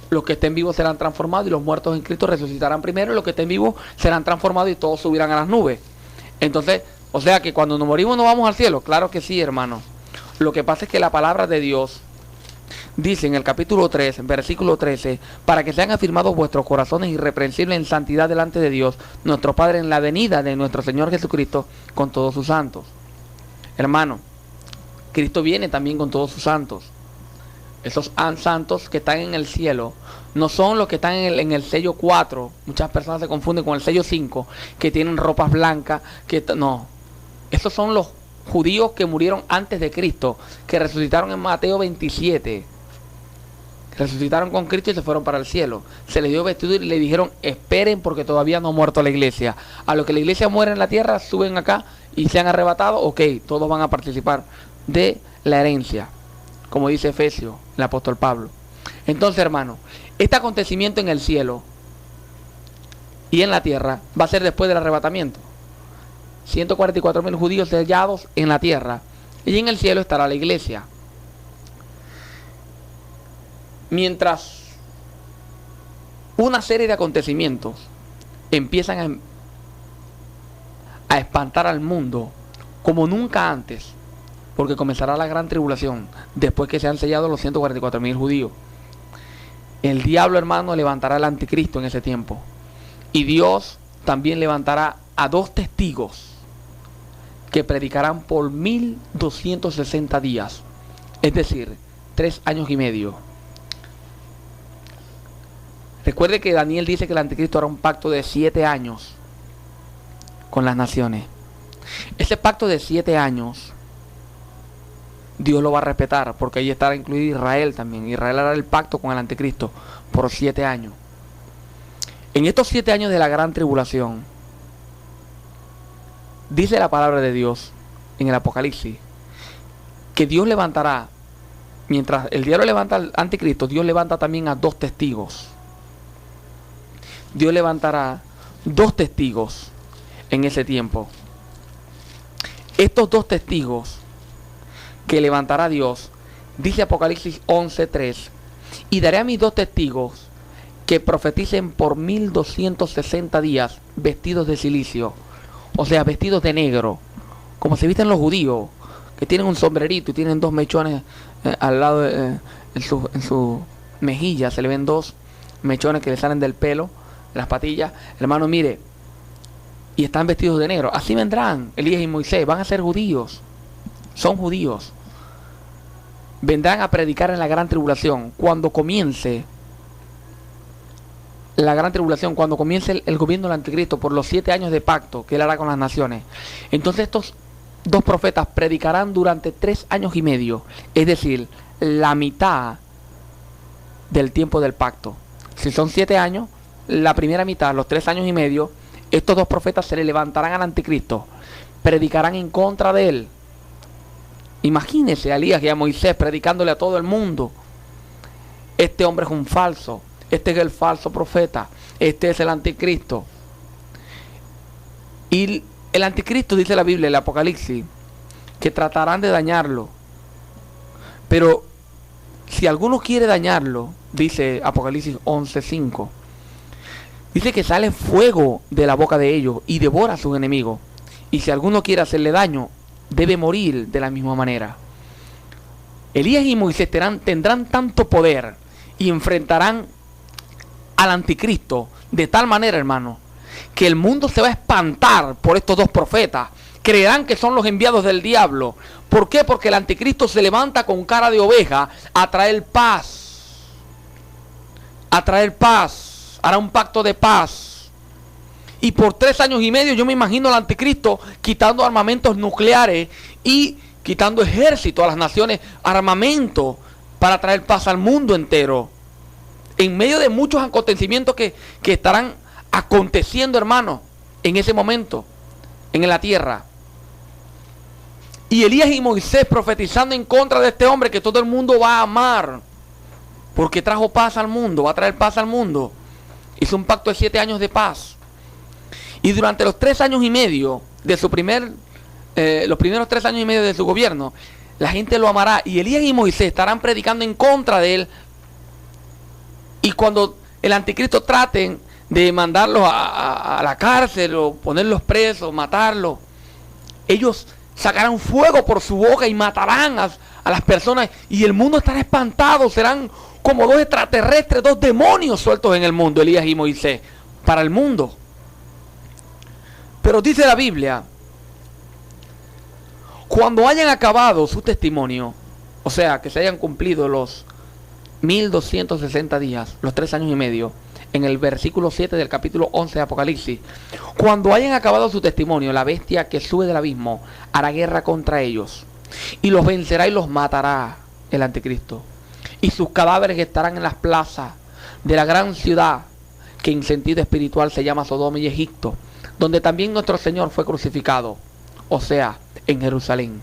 los que estén vivos serán transformados y los muertos en Cristo resucitarán primero y los que estén vivos serán transformados y todos subirán a las nubes? Entonces, o sea que cuando nos morimos no vamos al cielo. Claro que sí, hermano. Lo que pasa es que la palabra de Dios dice en el capítulo 3, en versículo 13, para que sean afirmados vuestros corazones irreprensibles en santidad delante de Dios, nuestro Padre, en la venida de nuestro Señor Jesucristo con todos sus santos. Hermano, Cristo viene también con todos sus santos. Esos santos que están en el cielo no son los que están en el sello 4. Muchas personas se confunden con el sello 5, que tienen ropas blancas. No, esos son los judíos que murieron antes de Cristo, que resucitaron en Mateo 27. Resucitaron con Cristo y se fueron para el cielo. Se les dio vestido y le dijeron, esperen porque todavía no ha muerto la iglesia. A lo que la iglesia muere en la tierra, suben acá y se han arrebatado, ok, todos van a participar de la herencia, como dice Efesios, el apóstol Pablo. Entonces, hermano, este acontecimiento en el cielo y en la tierra va a ser después del arrebatamiento. 144,000 judíos sellados en la tierra y en el cielo estará la iglesia. Mientras una serie de acontecimientos empiezan a espantar al mundo como nunca antes, porque comenzará la gran tribulación después que se han sellado los 144,000 judíos. El diablo, hermano, levantará al anticristo en ese tiempo. Y Dios también levantará a 2 testigos que predicarán por 1260 días, es decir, 3 años y medio. Recuerde que Daniel dice que el anticristo hará un pacto de 7 años con las naciones. Ese pacto de 7 años Dios lo va a respetar, porque ahí estará incluido Israel también. Israel hará el pacto con el anticristo por 7 años. En estos 7 años de la gran tribulación, dice la palabra de Dios en el Apocalipsis, que Dios levantará, mientras el diablo levanta al anticristo, Dios levanta también a 2 testigos. Dios levantará 2 testigos en ese tiempo. Estos 2 testigos que levantará Dios, dice Apocalipsis 11:3, y daré a mis 2 testigos que profeticen por 1260 días vestidos de silicio, o sea, vestidos de negro, como se visten los judíos, que tienen un sombrerito y tienen 2 mechones al lado, en su mejilla, se le ven 2 mechones que le salen del pelo, de las patillas. Hermano, mire, y están vestidos de negro. Así vendrán Elías y Moisés, van a ser judíos, son judíos. Vendrán a predicar en la gran tribulación, cuando comience la gran tribulación, cuando comience el gobierno del anticristo por los 7 años de pacto que él hará con las naciones. Entonces estos 2 profetas predicarán durante 3 años y medio, es decir, la mitad del tiempo del pacto. Si son 7 años, la primera mitad, los 3 años y medio, estos 2 profetas se le levantarán al anticristo, predicarán en contra de él. Imagínense a Elías y a Moisés predicándole a todo el mundo: este hombre es un falso, este es el falso profeta, este es el anticristo. Y el anticristo, dice la Biblia, el Apocalipsis, que tratarán de dañarlo. Pero si alguno quiere dañarlo, dice Apocalipsis 11:5, dice que sale fuego de la boca de ellos y devora a sus enemigos. Y si alguno quiere hacerle daño, debe morir de la misma manera. Elías y Moisés tendrán tanto poder y enfrentarán al anticristo de tal manera, hermano, que el mundo se va a espantar por estos 2 profetas. Creerán que son los enviados del diablo. ¿Por qué? Porque el anticristo se levanta con cara de oveja a traer paz. A traer paz. Hará un pacto de paz. Y por 3 años y medio yo me imagino al anticristo quitando armamentos nucleares y quitando ejército a las naciones, armamento para traer paz al mundo entero. En medio de muchos acontecimientos que estarán aconteciendo, hermano, en ese momento, en la tierra. Y Elías y Moisés profetizando en contra de este hombre que todo el mundo va a amar, porque trajo paz al mundo, va a traer paz al mundo. Hizo un pacto de 7 años de paz. Y durante los 3 años y medio de su los primeros 3 años y medio de su gobierno, la gente lo amará. Y Elías y Moisés estarán predicando en contra de él. Y cuando el anticristo traten de mandarlos a la cárcel o ponerlos presos, matarlos, ellos sacarán fuego por su boca y matarán a las personas. Y el mundo estará espantado. Serán como 2 extraterrestres, 2 demonios sueltos en el mundo, Elías y Moisés, para el mundo. Pero dice la Biblia, cuando hayan acabado su testimonio, o sea, que se hayan cumplido los 1260 días, los 3 años y medio, en el versículo 7 del capítulo 11 de Apocalipsis, cuando hayan acabado su testimonio, la bestia que sube del abismo hará guerra contra ellos, y los vencerá y los matará el anticristo. Y sus cadáveres estarán en las plazas de la gran ciudad, que en sentido espiritual se llama Sodoma y Egipto, donde también nuestro Señor fue crucificado, o sea, en Jerusalén.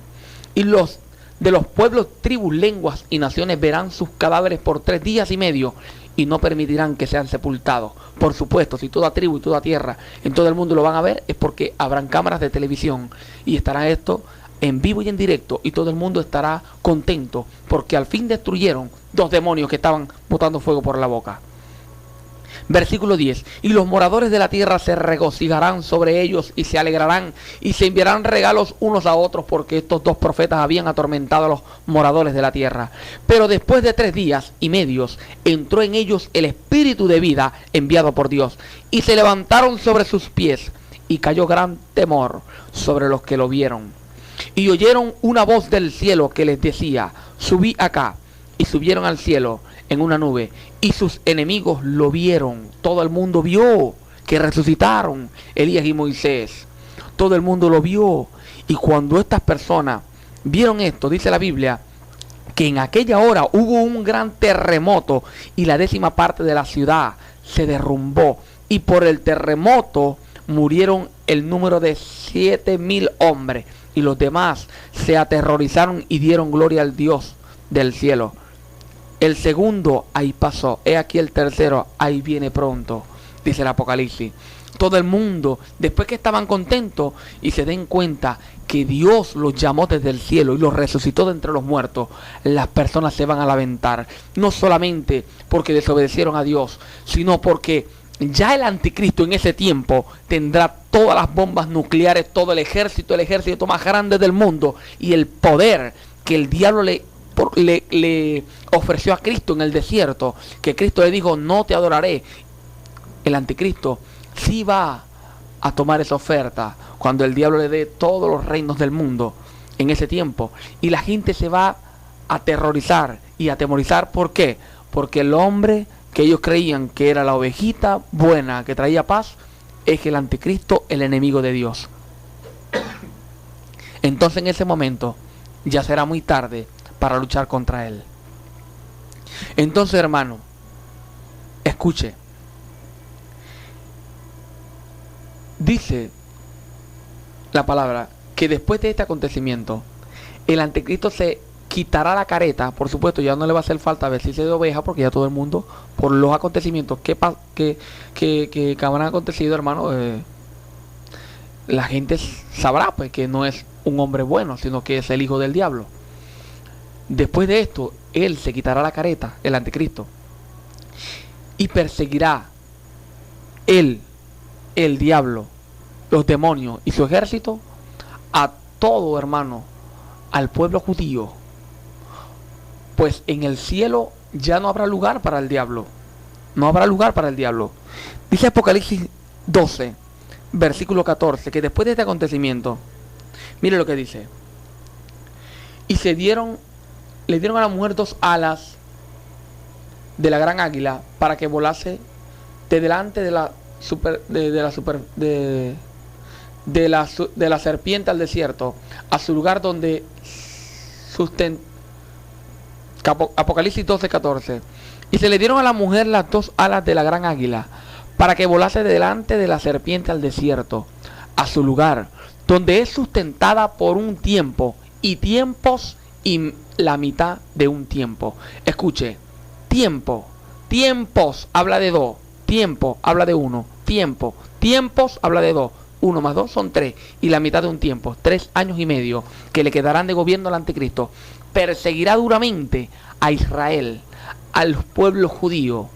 Y los de los pueblos, tribus, lenguas y naciones verán sus cadáveres por 3 días y medio y no permitirán que sean sepultados. Por supuesto, si toda tribu y toda tierra en todo el mundo lo van a ver, es porque habrán cámaras de televisión y estará esto en vivo y en directo, y todo el mundo estará contento porque al fin destruyeron 2 demonios que estaban botando fuego por la boca. Versículo 10. Y los moradores de la tierra se regocijarán sobre ellos y se alegrarán y se enviarán regalos unos a otros, porque estos 2 profetas habían atormentado a los moradores de la tierra. Pero después de 3 días y medios entró en ellos el espíritu de vida enviado por Dios, y se levantaron sobre sus pies, y cayó gran temor sobre los que lo vieron. Y oyeron una voz del cielo que les decía: subí acá. Y subieron al cielo en una nube, y sus enemigos lo vieron. Todo el mundo vio que resucitaron Elías y Moisés. Todo el mundo lo vio. Y cuando estas personas vieron esto, dice la Biblia, que en aquella hora hubo un gran terremoto, y la 10ª parte de la ciudad se derrumbó, y por el terremoto murieron el número de 7,000 hombres, y los demás se aterrorizaron y dieron gloria al Dios del cielo. El segundo ahí pasó, he aquí el tercero ahí viene pronto, dice el Apocalipsis. Todo el mundo, después que estaban contentos y se den cuenta que Dios los llamó desde el cielo y los resucitó de entre los muertos, las personas se van a lamentar, no solamente porque desobedecieron a Dios, sino porque ya el anticristo en ese tiempo tendrá todas las bombas nucleares, todo el ejército más grande del mundo, y el poder que el diablo le ofreció a Cristo en el desierto, que Cristo le dijo: no te adoraré. El anticristo sí va a tomar esa oferta cuando el diablo le dé todos los reinos del mundo en ese tiempo, y la gente se va a aterrorizar y a atemorizar. ¿Por qué? Porque el hombre que ellos creían que era la ovejita buena que traía paz es el anticristo, el enemigo de Dios. Entonces en ese momento ya será muy tarde para luchar contra él. Entonces, hermano, escuche. Dice la palabra que después de este acontecimiento, el anticristo se quitará la careta. Por supuesto, ya no le va a hacer falta vestirse de oveja, porque ya todo el mundo, por los acontecimientos que habrán acontecido, hermano, la gente sabrá pues que no es un hombre bueno, sino que es el hijo del diablo. Después de esto, él se quitará la careta, el anticristo, y perseguirá él, el diablo, los demonios y su ejército, a todo, hermano, al pueblo judío. Pues en el cielo ya no habrá lugar para el diablo. No habrá lugar para el diablo. Dice Apocalipsis 12, versículo 14, que después de este acontecimiento, mire lo que dice: y le dieron a la mujer 2 alas de la gran águila para que volase de delante de la de la serpiente al desierto, a su lugar donde Apocalipsis 12:14. Y se le dieron a la mujer las dos alas de la gran águila, para que volase delante de la serpiente al desierto, a su lugar, donde es sustentada por un tiempo, y tiempos, y la mitad de un tiempo. Escuche, tiempo, tiempos habla de dos, tiempo habla de uno, tiempo, tiempos habla de dos. 1 más 2 son 3, y la mitad de un tiempo, 3 años y medio, que le quedarán de gobierno al anticristo. Perseguirá duramente a Israel, al pueblo judío,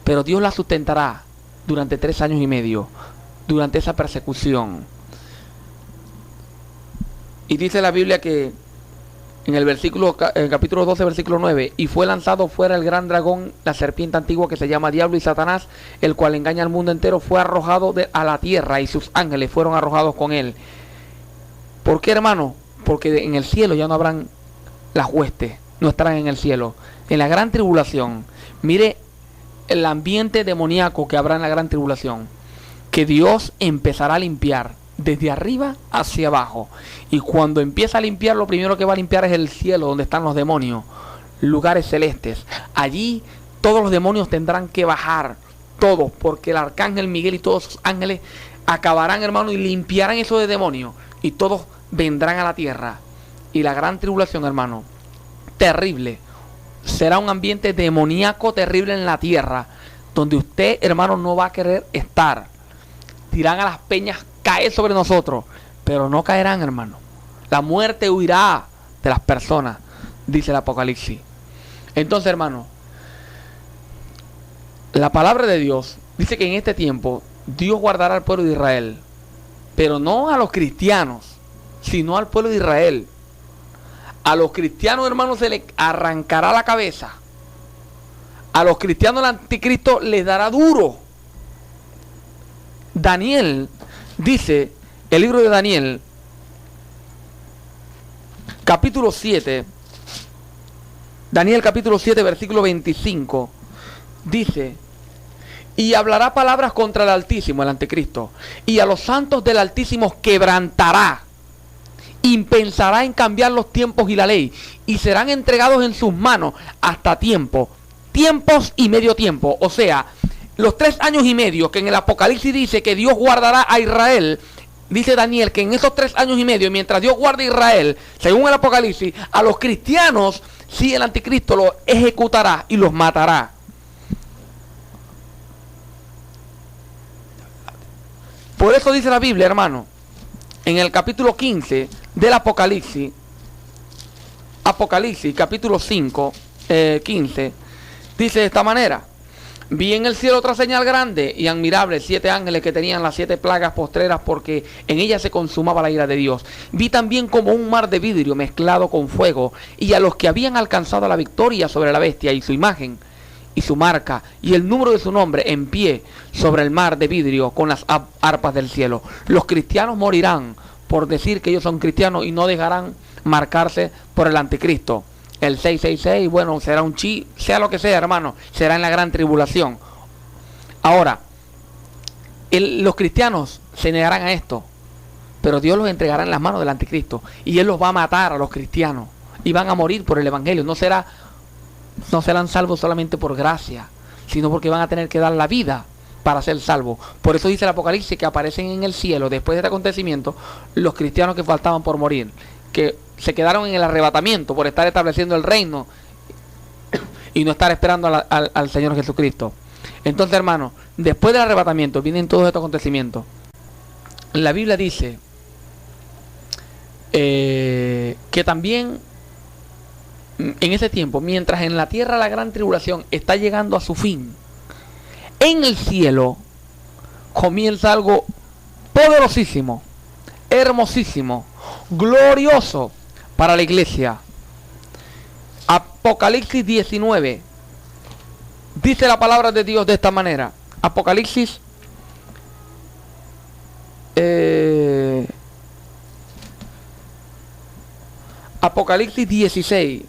pero Dios la sustentará durante 3 años y medio, durante esa persecución. Y dice la Biblia que en el capítulo 12, versículo 9, y fue lanzado fuera el gran dragón, la serpiente antigua que se llama Diablo y Satanás, el cual engaña al mundo entero, fue arrojado a la tierra, y sus ángeles fueron arrojados con él. ¿Por qué, hermano? Porque en el cielo ya no habrán las huestes, no estarán en el cielo. En la gran tribulación, mire el ambiente demoníaco que habrá en la gran tribulación, que Dios empezará a limpiar desde arriba hacia abajo. Y cuando empieza a limpiar, lo primero que va a limpiar es el cielo, donde están los demonios, lugares celestes. Allí todos los demonios tendrán que bajar, todos, porque el arcángel Miguel y todos sus ángeles acabarán, hermano, y limpiarán eso de demonios, y todos vendrán a la tierra. Y la gran tribulación, hermano, terrible, será un ambiente demoníaco terrible en la tierra, donde usted, hermano, no va a querer estar. Dirán a las peñas caer sobre nosotros, pero no caerán, hermano. La muerte huirá de las personas, dice el Apocalipsis. Entonces, hermano, la palabra de Dios dice que en este tiempo Dios guardará al pueblo de Israel, pero no a los cristianos, sino al pueblo de Israel. A los cristianos, hermanos, se les arrancará la cabeza. A los cristianos el anticristo les dará duro. Daniel dice, el libro de Daniel, capítulo 7, Daniel capítulo 7, versículo 25, dice: y hablará palabras contra el Altísimo, el anticristo, y a los santos del Altísimo quebrantará, y pensará en cambiar los tiempos y la ley, y serán entregados en sus manos hasta tiempos y medio tiempo. O sea, los 3 años y medio que en el Apocalipsis dice que Dios guardará a Israel, dice Daniel que en esos 3 años y medio, mientras Dios guarda a Israel, según el Apocalipsis, a los cristianos, sí, el anticristo los ejecutará y los matará. Por eso dice la Biblia, hermano, en el capítulo 15 del Apocalipsis, capítulo 5, 15, dice de esta manera: vi en el cielo otra señal grande y admirable, 7 ángeles que tenían las 7 plagas postreras, porque en ellas se consumaba la ira de Dios. Vi también como un mar de vidrio mezclado con fuego, y a los que habían alcanzado la victoria sobre la bestia y su imagen y su marca y el número de su nombre, en pie sobre el mar de vidrio con las arpas del cielo. Los cristianos morirán por decir que ellos son cristianos y no dejarán marcarse por el anticristo. El 666, bueno, será un sea lo que sea, hermano, será en la gran tribulación. Ahora, los cristianos se negarán a esto, pero Dios los entregará en las manos del anticristo, y Él los va a matar a los cristianos, y van a morir por el evangelio. No serán salvos solamente por gracia, sino porque van a tener que dar la vida para ser salvos. Por eso dice el Apocalipsis que aparecen en el cielo, después de este acontecimiento, los cristianos que faltaban por morir, que se quedaron en el arrebatamiento por estar estableciendo el reino y no estar esperando al Señor Jesucristo. Entonces, hermano, después del arrebatamiento vienen todos estos acontecimientos. La Biblia dice que también en ese tiempo, mientras en la tierra la gran tribulación está llegando a su fin, en el cielo comienza algo poderosísimo, hermosísimo, glorioso para la iglesia. Apocalipsis 19 dice la palabra de Dios de esta manera. Apocalipsis Apocalipsis 16.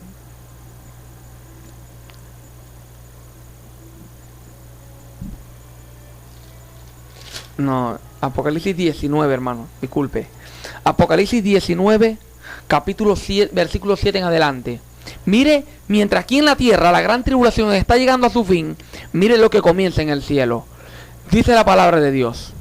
No, Apocalipsis 19, hermano, disculpe. Apocalipsis 19, capítulo 7, versículo 7 en adelante. Mire, mientras aquí en la tierra la gran tribulación está llegando a su fin, mire lo que comienza en el cielo. Dice la palabra de Dios: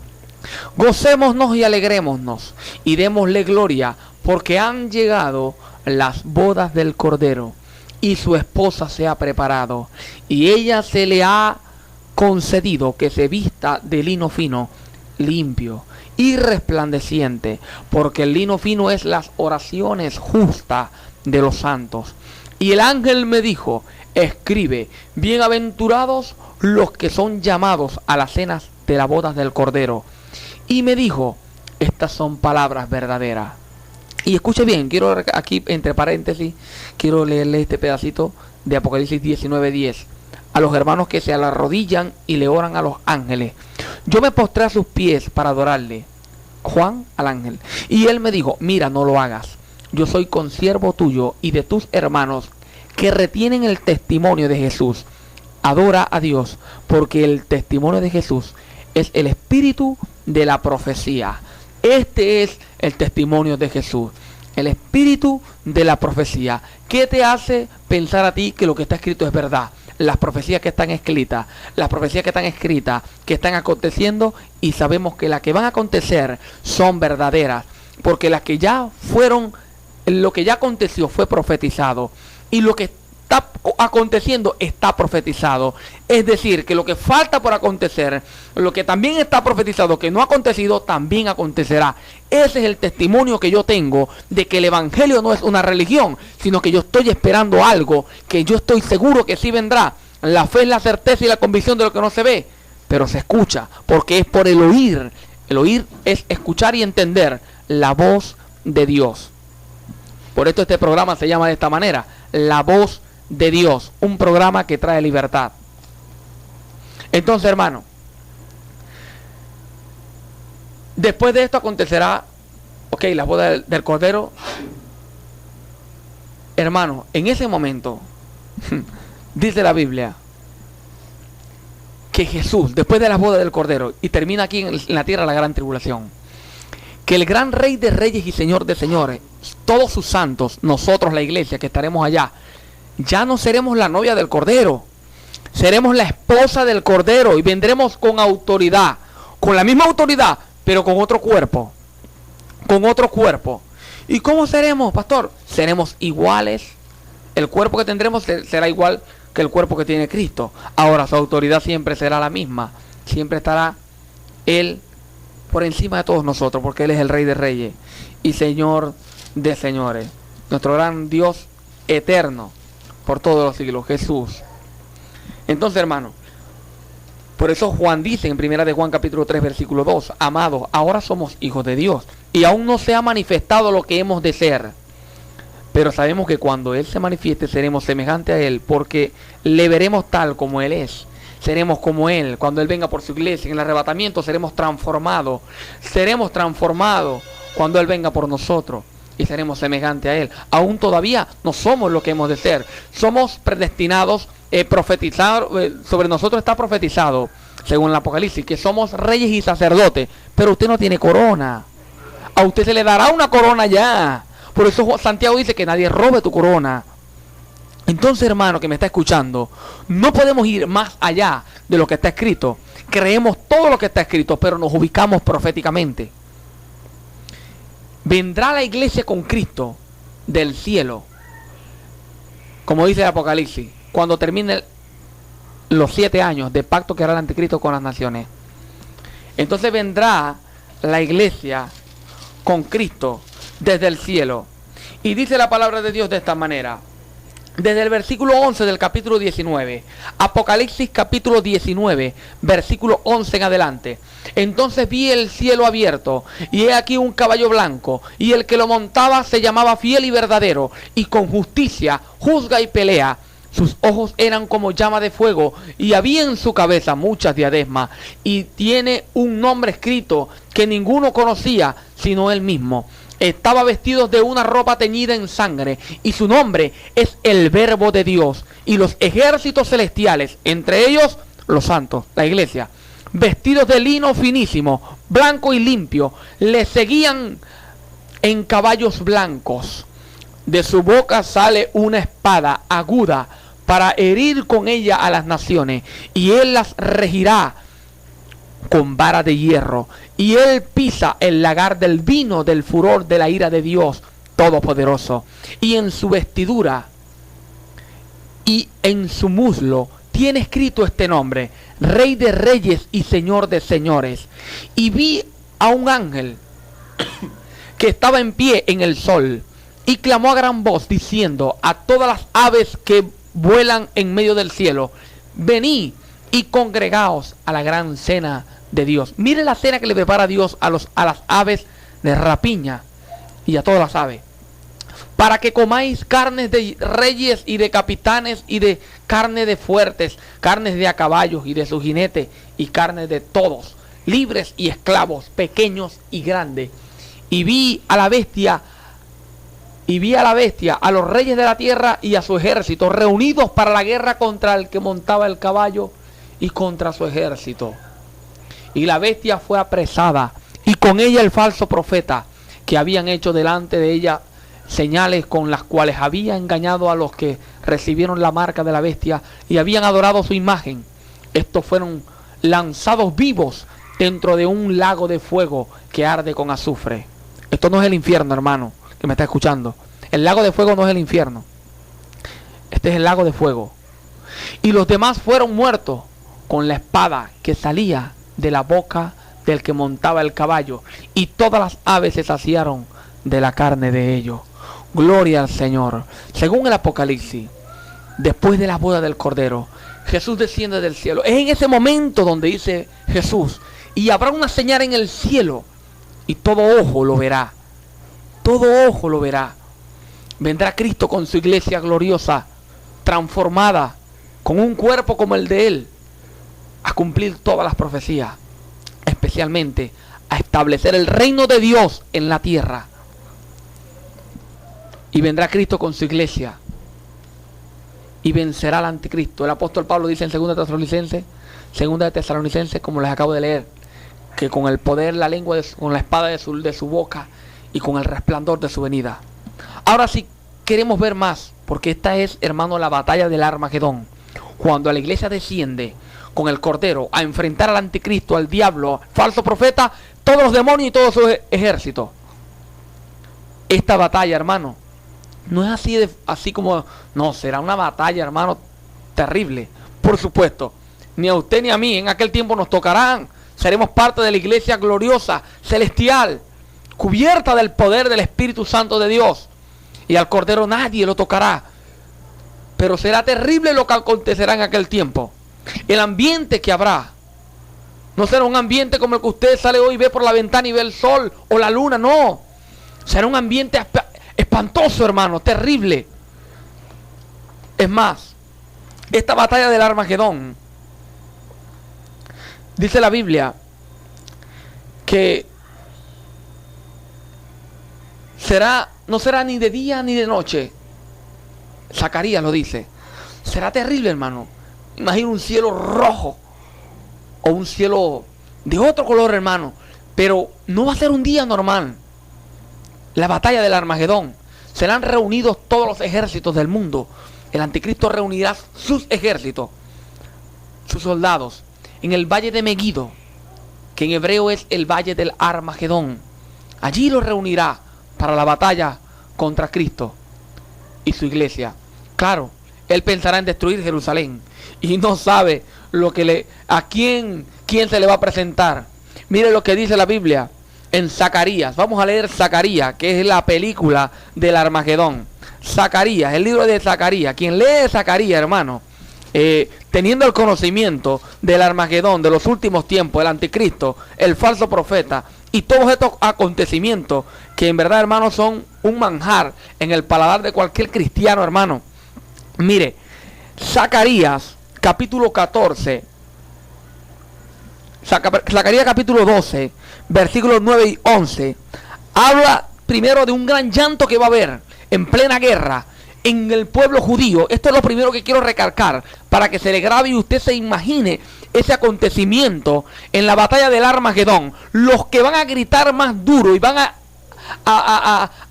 gocémonos y alegrémonos y démosle gloria, porque han llegado las bodas del Cordero y su esposa se ha preparado, y ella se le ha concedido que se vista de lino fino, limpio y resplandeciente, porque el lino fino es las oraciones justas de los santos. Y el ángel me dijo: escribe, bienaventurados los que son llamados a las cenas de las bodas del Cordero. Y me dijo: estas son palabras verdaderas. Y escuche bien, quiero aquí entre paréntesis, quiero leerle este pedacito de Apocalipsis 19:10. A los hermanos que se arrodillan y le oran a los ángeles. Yo me postré a sus pies para adorarle. Juan al ángel. Y él me dijo: mira, no lo hagas. Yo soy consiervo tuyo y de tus hermanos que retienen el testimonio de Jesús. Adora a Dios, porque el testimonio de Jesús es el espíritu de la profecía. Este es el testimonio de Jesús, el espíritu de la profecía. ¿Qué te hace pensar a ti que lo que está escrito es verdad? Las profecías que están escritas, que están aconteciendo, y sabemos que las que van a acontecer son verdaderas, porque las que ya fueron, lo que ya aconteció fue profetizado, y lo que está aconteciendo está profetizado. Es decir, que lo que falta por acontecer, lo que también está profetizado, que no ha acontecido, también acontecerá. Ese es el testimonio que yo tengo de que el evangelio no es una religión, sino que yo estoy esperando algo que yo estoy seguro que sí vendrá. La fe es la certeza y la convicción de lo que no se ve, pero se escucha, porque es por el oír. El oír es escuchar y entender la voz de Dios. Por esto este programa se llama de esta manera: La Voz de Dios, un programa que trae libertad. Entonces, hermano, después de esto acontecerá, la boda del Cordero. Hermano, en ese momento, dice la Biblia, que Jesús, después de la boda del Cordero, y termina aquí en la tierra la gran tribulación, que el gran Rey de Reyes y Señor de Señores, todos sus santos, nosotros la iglesia que estaremos allá, ya no seremos la novia del Cordero, seremos la esposa del Cordero, y vendremos con autoridad, con la misma autoridad, pero con otro cuerpo, ¿Y cómo seremos, pastor? Seremos iguales. El cuerpo que tendremos será igual que el cuerpo que tiene Cristo. Ahora su autoridad siempre será la misma, siempre estará Él por encima de todos nosotros, porque Él es el Rey de Reyes y Señor de Señores, nuestro gran Dios eterno por todos los siglos, Jesús. Entonces, hermano, por eso Juan dice en 1 de Juan capítulo 3 versículo 2: amados, ahora somos hijos de Dios, y aún no se ha manifestado lo que hemos de ser, pero sabemos que cuando Él se manifieste seremos semejantes a Él, porque le veremos tal como Él es. Seremos como Él. Cuando Él venga por su iglesia en el arrebatamiento, seremos transformados cuando Él venga por nosotros, y seremos semejantes a Él. Aún todavía no somos lo que hemos de ser. Somos predestinados, profetizar, sobre nosotros está profetizado, según el Apocalipsis, que somos reyes y sacerdotes. Pero usted no tiene corona. A usted se le dará una corona ya. Por eso Santiago dice que nadie robe tu corona. Entonces, hermano que me está escuchando, no podemos ir más allá de lo que está escrito. Creemos todo lo que está escrito, pero nos ubicamos proféticamente. Vendrá la iglesia con Cristo del cielo, como dice el Apocalipsis, cuando termine los 7 años de pacto que hará el anticristo con las naciones. Entonces vendrá la iglesia con Cristo desde el cielo. Y dice la palabra de Dios de esta manera, desde el versículo 11 del capítulo 19, Apocalipsis capítulo 19, versículo 11 en adelante. Entonces vi el cielo abierto, y he aquí un caballo blanco, y el que lo montaba se llamaba Fiel y Verdadero, y con justicia juzga y pelea. Sus ojos eran como llama de fuego, y había en su cabeza muchas diadesmas, y tiene un nombre escrito que ninguno conocía sino él mismo. Estaba vestido de una ropa teñida en sangre, y su nombre es el Verbo de Dios. Y los ejércitos celestiales, entre ellos los santos, la iglesia, vestidos de lino finísimo, blanco y limpio, le seguían en caballos blancos. De su boca sale una espada aguda para herir con ella a las naciones, y él las regirá con vara de hierro, y él pisa el lagar del vino del furor de la ira de Dios Todopoderoso. Y en su vestidura y en su muslo tiene escrito este nombre: Rey de Reyes y Señor de Señores. Y vi a un ángel que estaba en pie en el sol, y clamó a gran voz diciendo a todas las aves que vuelan en medio del cielo: venid y congregaos a la gran cena de Dios. Mire la cena que le prepara Dios a las aves de rapiña y a todas las aves, para que comáis carnes de reyes y de capitanes, y de carne de fuertes, carnes de a caballos y de sus jinetes, y carne de todos, libres y esclavos, pequeños y grandes. Y vi a la bestia, a los reyes de la tierra y a su ejército, reunidos para la guerra contra el que montaba el caballo y contra su ejército. Y la bestia fue apresada, y con ella el falso profeta, que habían hecho delante de ella señales con las cuales había engañado a los que recibieron la marca de la bestia y habían adorado su imagen. Estos fueron lanzados vivos dentro de un lago de fuego que arde con azufre. Esto no es el infierno, hermano, que me está escuchando. El lago de fuego no es el infierno. Este es el lago de fuego. Y los demás fueron muertos con la espada que salía de la boca del que montaba el caballo, y todas las aves se saciaron de la carne de ellos. Gloria al Señor. Según el Apocalipsis, después de la boda del Cordero, Jesús desciende del cielo. Es en ese momento donde dice Jesús: y habrá una señal en el cielo, y todo ojo lo verá. Todo ojo lo verá. Vendrá Cristo con su iglesia gloriosa, transformada, con un cuerpo como el de Él, a cumplir todas las profecías, especialmente a establecer el reino de Dios en la tierra. Y vendrá Cristo con su iglesia y vencerá al anticristo. El apóstol Pablo dice en 2 de Tesalonicenses, como les acabo de leer, que con el poder, la lengua, con la espada de su boca y con el resplandor de su venida. Ahora sí queremos ver más, porque esta es, hermano, la batalla del Armagedón. Cuando la iglesia desciende con el Cordero a enfrentar al anticristo, al diablo, falso profeta, todos los demonios y todo su ejército. Esta batalla, hermano, no es así como, no, será una batalla, hermano, terrible. Por supuesto, ni a usted ni a mí en aquel tiempo nos tocarán. Seremos parte de la iglesia gloriosa, celestial, cubierta del poder del Espíritu Santo de Dios. Y al Cordero nadie lo tocará. Pero será terrible lo que acontecerá en aquel tiempo. El ambiente que habrá no será un ambiente como el que usted sale hoy y ve por la ventana y ve el sol o la luna, no. Será un ambiente espantoso, hermano, terrible. Es más, esta batalla del Armagedón, dice la Biblia que no será ni de día ni de noche. Zacarías lo dice. Será terrible, hermano. Imagina un cielo rojo o un cielo de otro color, hermano. Pero no va a ser un día normal. La batalla del Armagedón. Serán reunidos todos los ejércitos del mundo. El anticristo reunirá sus ejércitos, sus soldados, en el valle de Megido, que en hebreo es el valle del Armagedón. Allí los reunirá para la batalla contra Cristo y su iglesia. Claro, él pensará en destruir Jerusalén y no sabe a quién se le va a presentar. Mire lo que dice la Biblia en Zacarías. Vamos a leer Zacarías, que es la película del Armagedón. Zacarías, el libro de Zacarías. Quien lee Zacarías, hermano, teniendo el conocimiento del Armagedón, de los últimos tiempos, el anticristo, el falso profeta y todos estos acontecimientos que en verdad, hermano, son un manjar en el paladar de cualquier cristiano, hermano. Mire, Zacarías capítulo 14, Zacarías capítulo 12, versículos 9 y 11, habla primero de un gran llanto que va a haber en plena guerra en el pueblo judío. Esto es lo primero que quiero recalcar, para que se le grabe y usted se imagine ese acontecimiento en la batalla del Armagedón. Los que van a gritar más duro y van a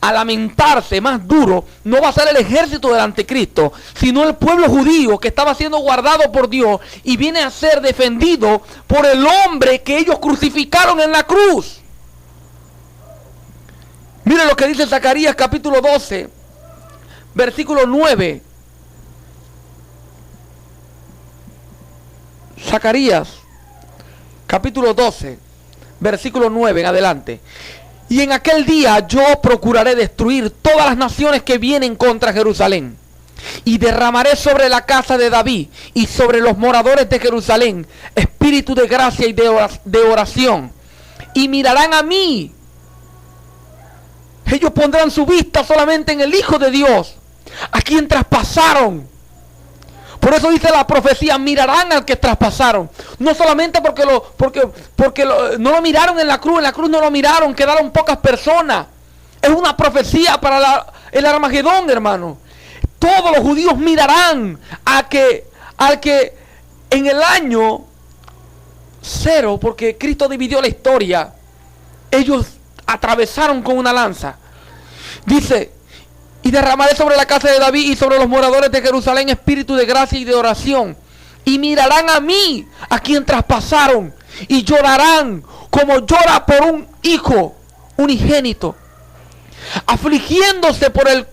lamentarse más duro, no va a ser el ejército del anticristo, sino el pueblo judío que estaba siendo guardado por Dios y viene a ser defendido por el hombre que ellos crucificaron en la cruz. Mire lo que dice Zacarías capítulo 12, versículo 9. Zacarías capítulo 12, versículo 9 en adelante. Y en aquel día yo procuraré destruir todas las naciones que vienen contra Jerusalén, y derramaré sobre la casa de David y sobre los moradores de Jerusalén espíritu de gracia y de oración, y mirarán a mí. Ellos pondrán su vista solamente en el Hijo de Dios, a quien traspasaron. Por eso dice la profecía, mirarán al que traspasaron. No solamente porque no lo miraron en la cruz no lo miraron, quedaron pocas personas. Es una profecía para el Armagedón, hermano. Todos los judíos mirarán al que en el año 0, porque Cristo dividió la historia, ellos atravesaron con una lanza. Dice, y derramaré sobre la casa de David y sobre los moradores de Jerusalén espíritu de gracia y de oración. Y mirarán a mí, a quien traspasaron, y llorarán como llora por un hijo unigénito, afligiéndose por él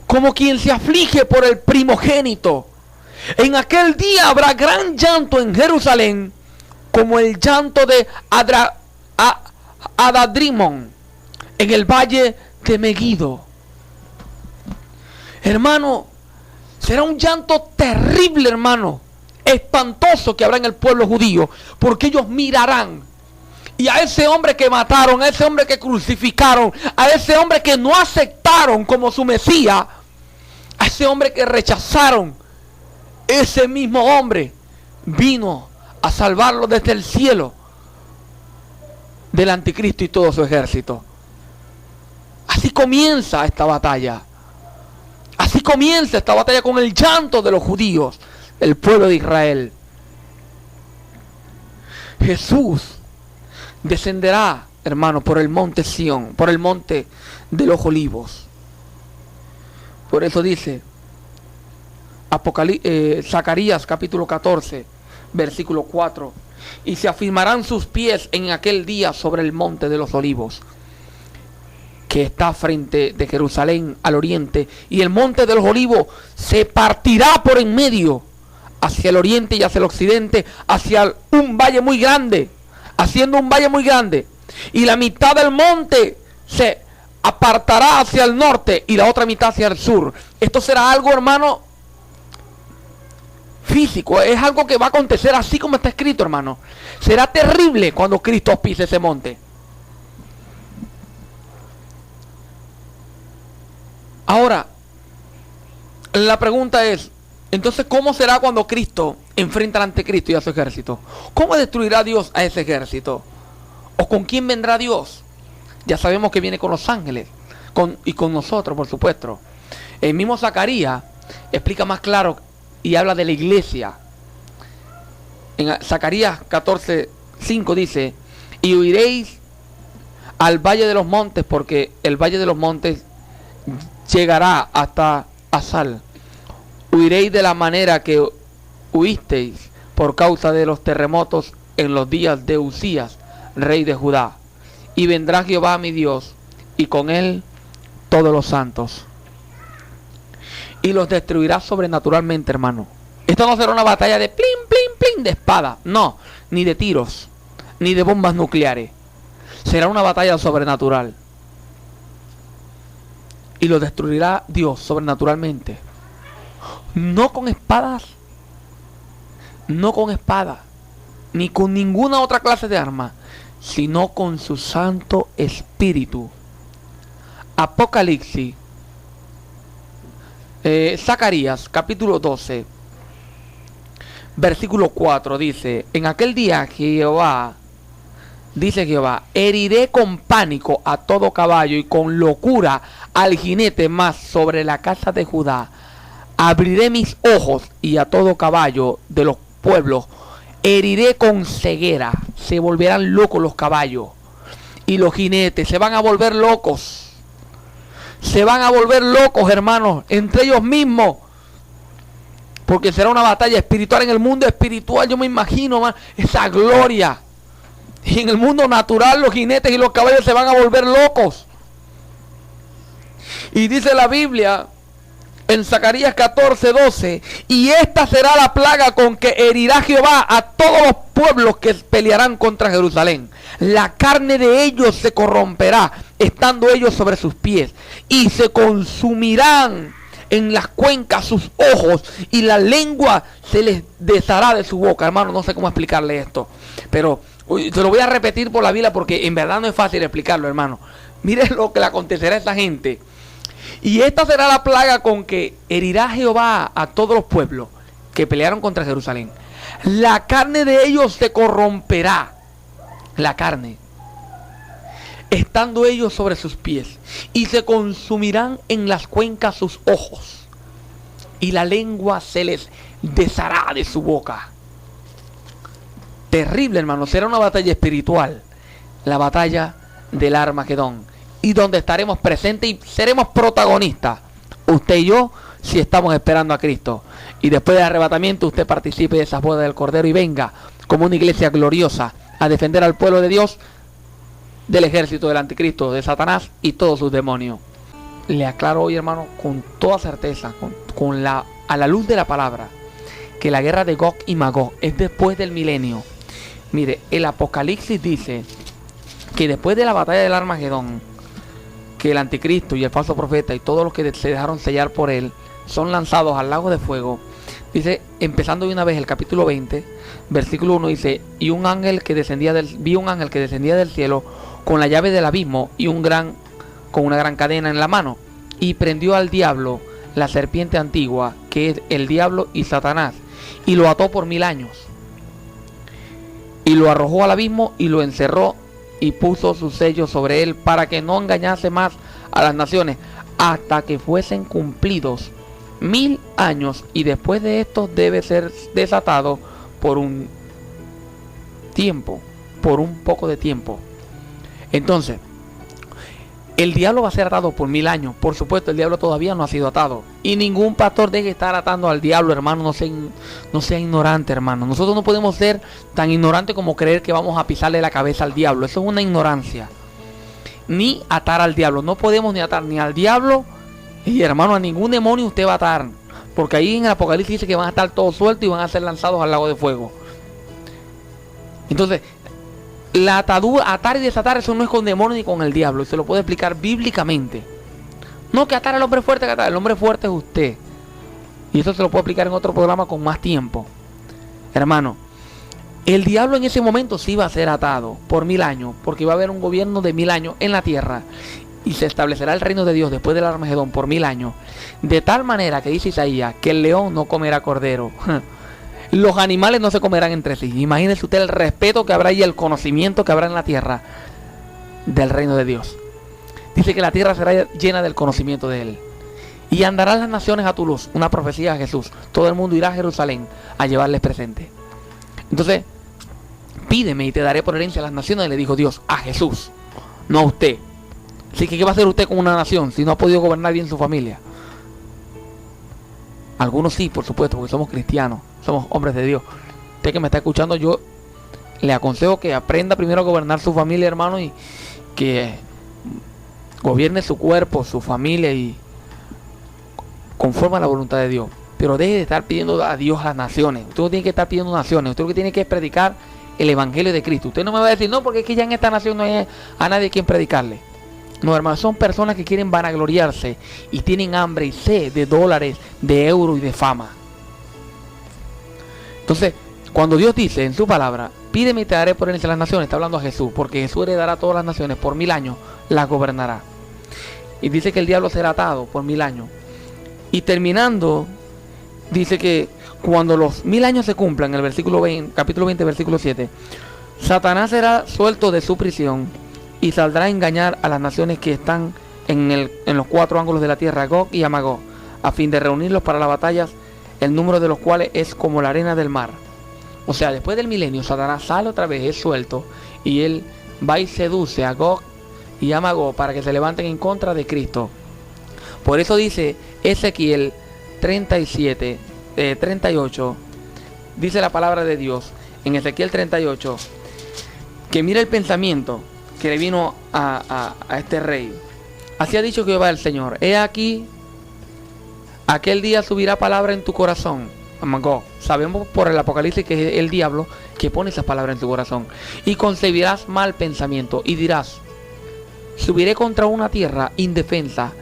como quien se aflige por el primogénito. En aquel día habrá gran llanto en Jerusalén, como el llanto de Adadrimón en el valle de Megiddo. Hermano, será un llanto terrible, hermano, espantoso que habrá en el pueblo judío, porque ellos mirarán y a ese hombre que mataron, a ese hombre que crucificaron, a ese hombre que no aceptaron como su Mesías, a ese hombre que rechazaron, ese mismo hombre vino a salvarlo desde el cielo del anticristo y todo su ejército. Así comienza esta batalla. Así comienza esta batalla con el llanto de los judíos, el pueblo de Israel. Jesús descenderá, hermano, por el monte Sión, por el monte de los olivos. Por eso dice Zacarías capítulo 14, versículo 4. Y se afirmarán sus pies en aquel día sobre el monte de los olivos, que está frente de Jerusalén al oriente, y el monte de los olivos se partirá por en medio, hacia el oriente y hacia el occidente, hacia un valle muy grande, haciendo un valle muy grande, y la mitad del monte se apartará hacia el norte y la otra mitad hacia el sur. Esto será algo, hermano, físico, es algo que va a acontecer así como está escrito, hermano. Será terrible cuando Cristo pise ese monte. Ahora, la pregunta es, entonces, ¿cómo será cuando Cristo enfrenta al anticristo y a su ejército? ¿Cómo destruirá Dios a ese ejército? ¿O con quién vendrá Dios? Ya sabemos que viene con los ángeles y con nosotros, por supuesto. El mismo Zacarías explica más claro y habla de la iglesia. En Zacarías 14:5 dice, y huiréis al valle de los montes, porque el valle de los montes llegará hasta Asal. Huiréis de la manera que huisteis por causa de los terremotos en los días de Usías, rey de Judá. Y vendrá Jehová mi Dios, y con él todos los santos, y los destruirá sobrenaturalmente, hermano. Esto no será una batalla de plin, plin, plin de espada, no, ni de tiros, ni de bombas nucleares. Será una batalla sobrenatural. Y lo destruirá Dios sobrenaturalmente. No con espadas, no con espada, ni con ninguna otra clase de arma, sino con su Santo Espíritu. Apocalipsis, Zacarías capítulo 12, versículo 4 dice, en aquel día Jehová dice Jehová, heriré con pánico a todo caballo y con locura al jinete, más sobre la casa de Judá abriré mis ojos y a todo caballo de los pueblos heriré con ceguera. Se volverán locos los caballos y los jinetes, se van a volver locos. Se van a volver locos, hermanos, entre ellos mismos. Porque será una batalla espiritual en el mundo espiritual. Yo me imagino, man, esa gloria. Y en el mundo natural los jinetes y los caballos se van a volver locos. Y dice la Biblia en Zacarías 14:12, y esta será la plaga con que herirá Jehová a todos los pueblos que pelearán contra Jerusalén. La carne de ellos se corromperá, estando ellos sobre sus pies, y se consumirán en las cuencas sus ojos, y la lengua se les deshará de su boca. Hermano, no sé cómo explicarle esto, pero te lo voy a repetir por la Biblia porque en verdad no es fácil explicarlo, hermano. Mire lo que le acontecerá a esta gente. Y esta será la plaga con que herirá Jehová a todos los pueblos que pelearon contra Jerusalén. La carne de ellos se corromperá, la carne, estando ellos sobre sus pies, y se consumirán en las cuencas sus ojos, y la lengua se les deshará de su boca. Terrible, hermano, será una batalla espiritual, la batalla del Armagedón, y donde estaremos presentes y seremos protagonistas, usted y yo, si estamos esperando a Cristo. Y después del arrebatamiento usted participe de esa boda del Cordero y venga como una iglesia gloriosa a defender al pueblo de Dios del ejército del anticristo, de Satanás y todos sus demonios. Le aclaro hoy, hermano, con toda certeza, a la luz de la palabra, que la guerra de Gog y Magog es después del milenio. Mire, el Apocalipsis dice que después de la batalla del Armagedón, que el anticristo y el falso profeta y todos los que se dejaron sellar por él son lanzados al lago de fuego. Dice, empezando de una vez el capítulo 20, versículo 1, dice, vi un ángel que descendía del cielo con la llave del abismo y con una gran cadena en la mano, y prendió al diablo, la serpiente antigua, que es el diablo y Satanás, y lo ató por 1000 años, y lo arrojó al abismo y lo encerró, y puso su sello sobre él para que no engañase más a las naciones hasta que fuesen cumplidos 1000 años, y después de esto debe ser desatado por un tiempo, por un poco de tiempo. Entonces, el diablo va a ser atado por 1000 años. Por supuesto, el diablo todavía no ha sido atado. Y ningún pastor debe estar atando al diablo, hermano. No sea ignorante, hermano. Nosotros no podemos ser tan ignorantes como creer que vamos a pisarle la cabeza al diablo. Eso es una ignorancia. Ni atar al diablo. No podemos ni atar ni al diablo. Y hermano, a ningún demonio usted va a atar. Porque ahí en el Apocalipsis dice que van a estar todos sueltos y van a ser lanzados al lago de fuego. Entonces, la atadura, atar y desatar, eso no es con demonios ni con el diablo. Y se lo puedo explicar bíblicamente. No que atar al hombre fuerte, que atar. El hombre fuerte es usted. Y eso se lo puedo explicar en otro programa con más tiempo. Hermano, el diablo en ese momento sí va a ser atado por 1000 años. Porque va a haber un gobierno de 1000 años en la tierra. Y se establecerá el reino de Dios después del Armagedón por 1000 años. De tal manera que dice Isaías que el león no comerá cordero. Los animales no se comerán entre sí. Imagínese usted el respeto que habrá y el conocimiento que habrá en la tierra del reino de Dios. Dice que la tierra será llena del conocimiento de Él. Y andarán las naciones a tu luz. Una profecía de Jesús. Todo el mundo irá a Jerusalén a llevarles presente. Entonces, pídeme y te daré por herencia a las naciones, le dijo Dios a Jesús, no a usted. Así que, ¿qué va a hacer usted con una nación si no ha podido gobernar bien su familia? Algunos sí, por supuesto, porque somos cristianos, somos hombres de Dios. Usted que me está escuchando, yo le aconsejo que aprenda primero a gobernar su familia, hermano, y que gobierne su cuerpo, su familia, y conforme a la voluntad de Dios. Pero deje de estar pidiendo a Dios a las naciones. Usted no tiene que estar pidiendo naciones. Usted lo que tiene que es predicar el evangelio de Cristo. Usted no me va a decir, no, porque es que ya en esta nación no hay a nadie quien predicarle. No, hermano, son personas que quieren vanagloriarse y tienen hambre y sed de dólares, de euros y de fama. Entonces, cuando Dios dice en su palabra, pídeme y te daré por herencia las naciones, está hablando a Jesús, porque Jesús heredará a todas las naciones por 1000 años, las gobernará. Y dice que el diablo será atado por 1000 años. Y terminando, dice que cuando los 1000 años se cumplan, en el versículo 20, capítulo 20, versículo 7, Satanás será suelto de su prisión y saldrá a engañar a las naciones que están en los cuatro ángulos de la tierra, Gog y Magog, a fin de reunirlos para las batallas, el número de los cuales es como la arena del mar. O sea, después del milenio, Satanás sale otra vez, es suelto, y él va y seduce a Gog y a Magog para que se levanten en contra de Cristo. Por eso dice Ezequiel 38, dice la palabra de Dios en Ezequiel 38, que mira el pensamiento que le vino a este rey. Así ha dicho Jehová el Señor: he aquí, aquel día subirá palabra en tu corazón, Magog. Sabemos por el Apocalipsis que es el diablo que pone esas palabras en tu corazón. Y concebirás mal pensamiento y dirás: subiré contra una tierra indefensa,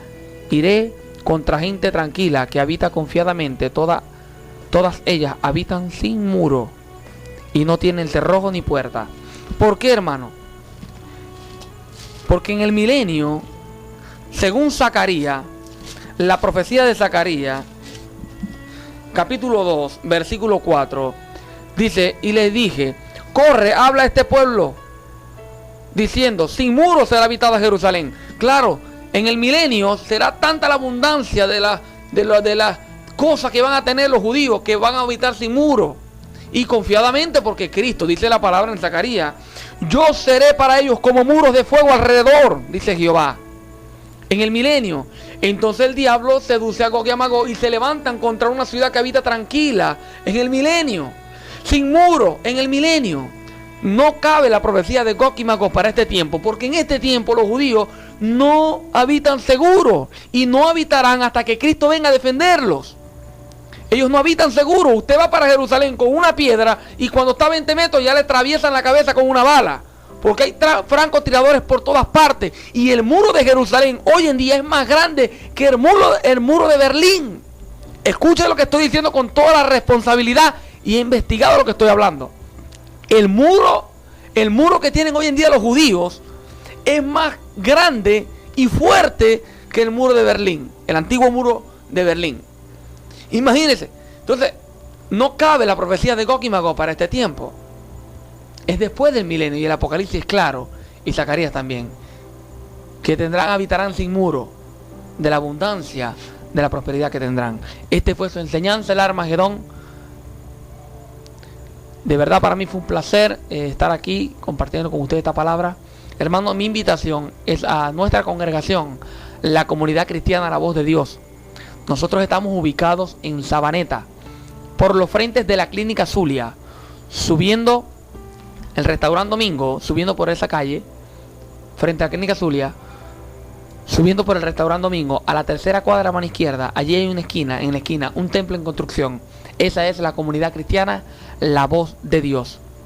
iré contra gente tranquila que habita confiadamente. Todas ellas habitan sin muro y no tienen cerrojo ni puerta. ¿Por qué, hermano? Porque en el milenio, según Zacarías, la profecía de Zacarías, capítulo 2, versículo 4, dice: y les dije, corre, habla a este pueblo, diciendo, sin muros será habitada Jerusalén. Claro, en el milenio será tanta la abundancia de las cosas que van a tener los judíos, que van a habitar sin muros. Y confiadamente, porque Cristo, dice la palabra en Zacarías, yo seré para ellos como muros de fuego alrededor, dice Jehová. En el milenio, entonces el diablo seduce a Gog y a Magog y se levantan contra una ciudad que habita tranquila. En el milenio, sin muro, en el milenio. No cabe la profecía de Gog y Magog para este tiempo, porque en este tiempo los judíos no habitan seguros y no habitarán hasta que Cristo venga a defenderlos. Ellos no habitan seguros. Usted va para Jerusalén con una piedra y cuando está a 20 metros ya le atraviesan la cabeza con una bala, porque hay francotiradores por todas partes. Y el muro de Jerusalén hoy en día es más grande que el muro de Berlín. Escuche lo que estoy diciendo con toda la responsabilidad y he investigado lo que estoy hablando. El muro que tienen hoy en día los judíos es más grande y fuerte que el muro de Berlín, el antiguo muro de Berlín. Imagínense. Entonces, no cabe la profecía de Gog y Magog para este tiempo. Es después del milenio y el Apocalipsis es claro, y Zacarías también, que habitarán sin muro, de la abundancia, de la prosperidad que tendrán. Este fue su enseñanza, el Armagedón. De verdad para mí fue un placer estar aquí compartiendo con ustedes esta palabra. Hermano, mi invitación es a nuestra congregación, la Comunidad Cristiana La Voz de Dios. Nosotros estamos ubicados en Sabaneta, por los frentes de la Clínica Zulia, subiendo el restaurante Domingo, subiendo por esa calle, frente a la Clínica Zulia, subiendo por el restaurante Domingo, a la tercera cuadra a mano izquierda, allí hay una esquina, en la esquina, un templo en construcción. Esa es la Comunidad Cristiana La Voz de Dios.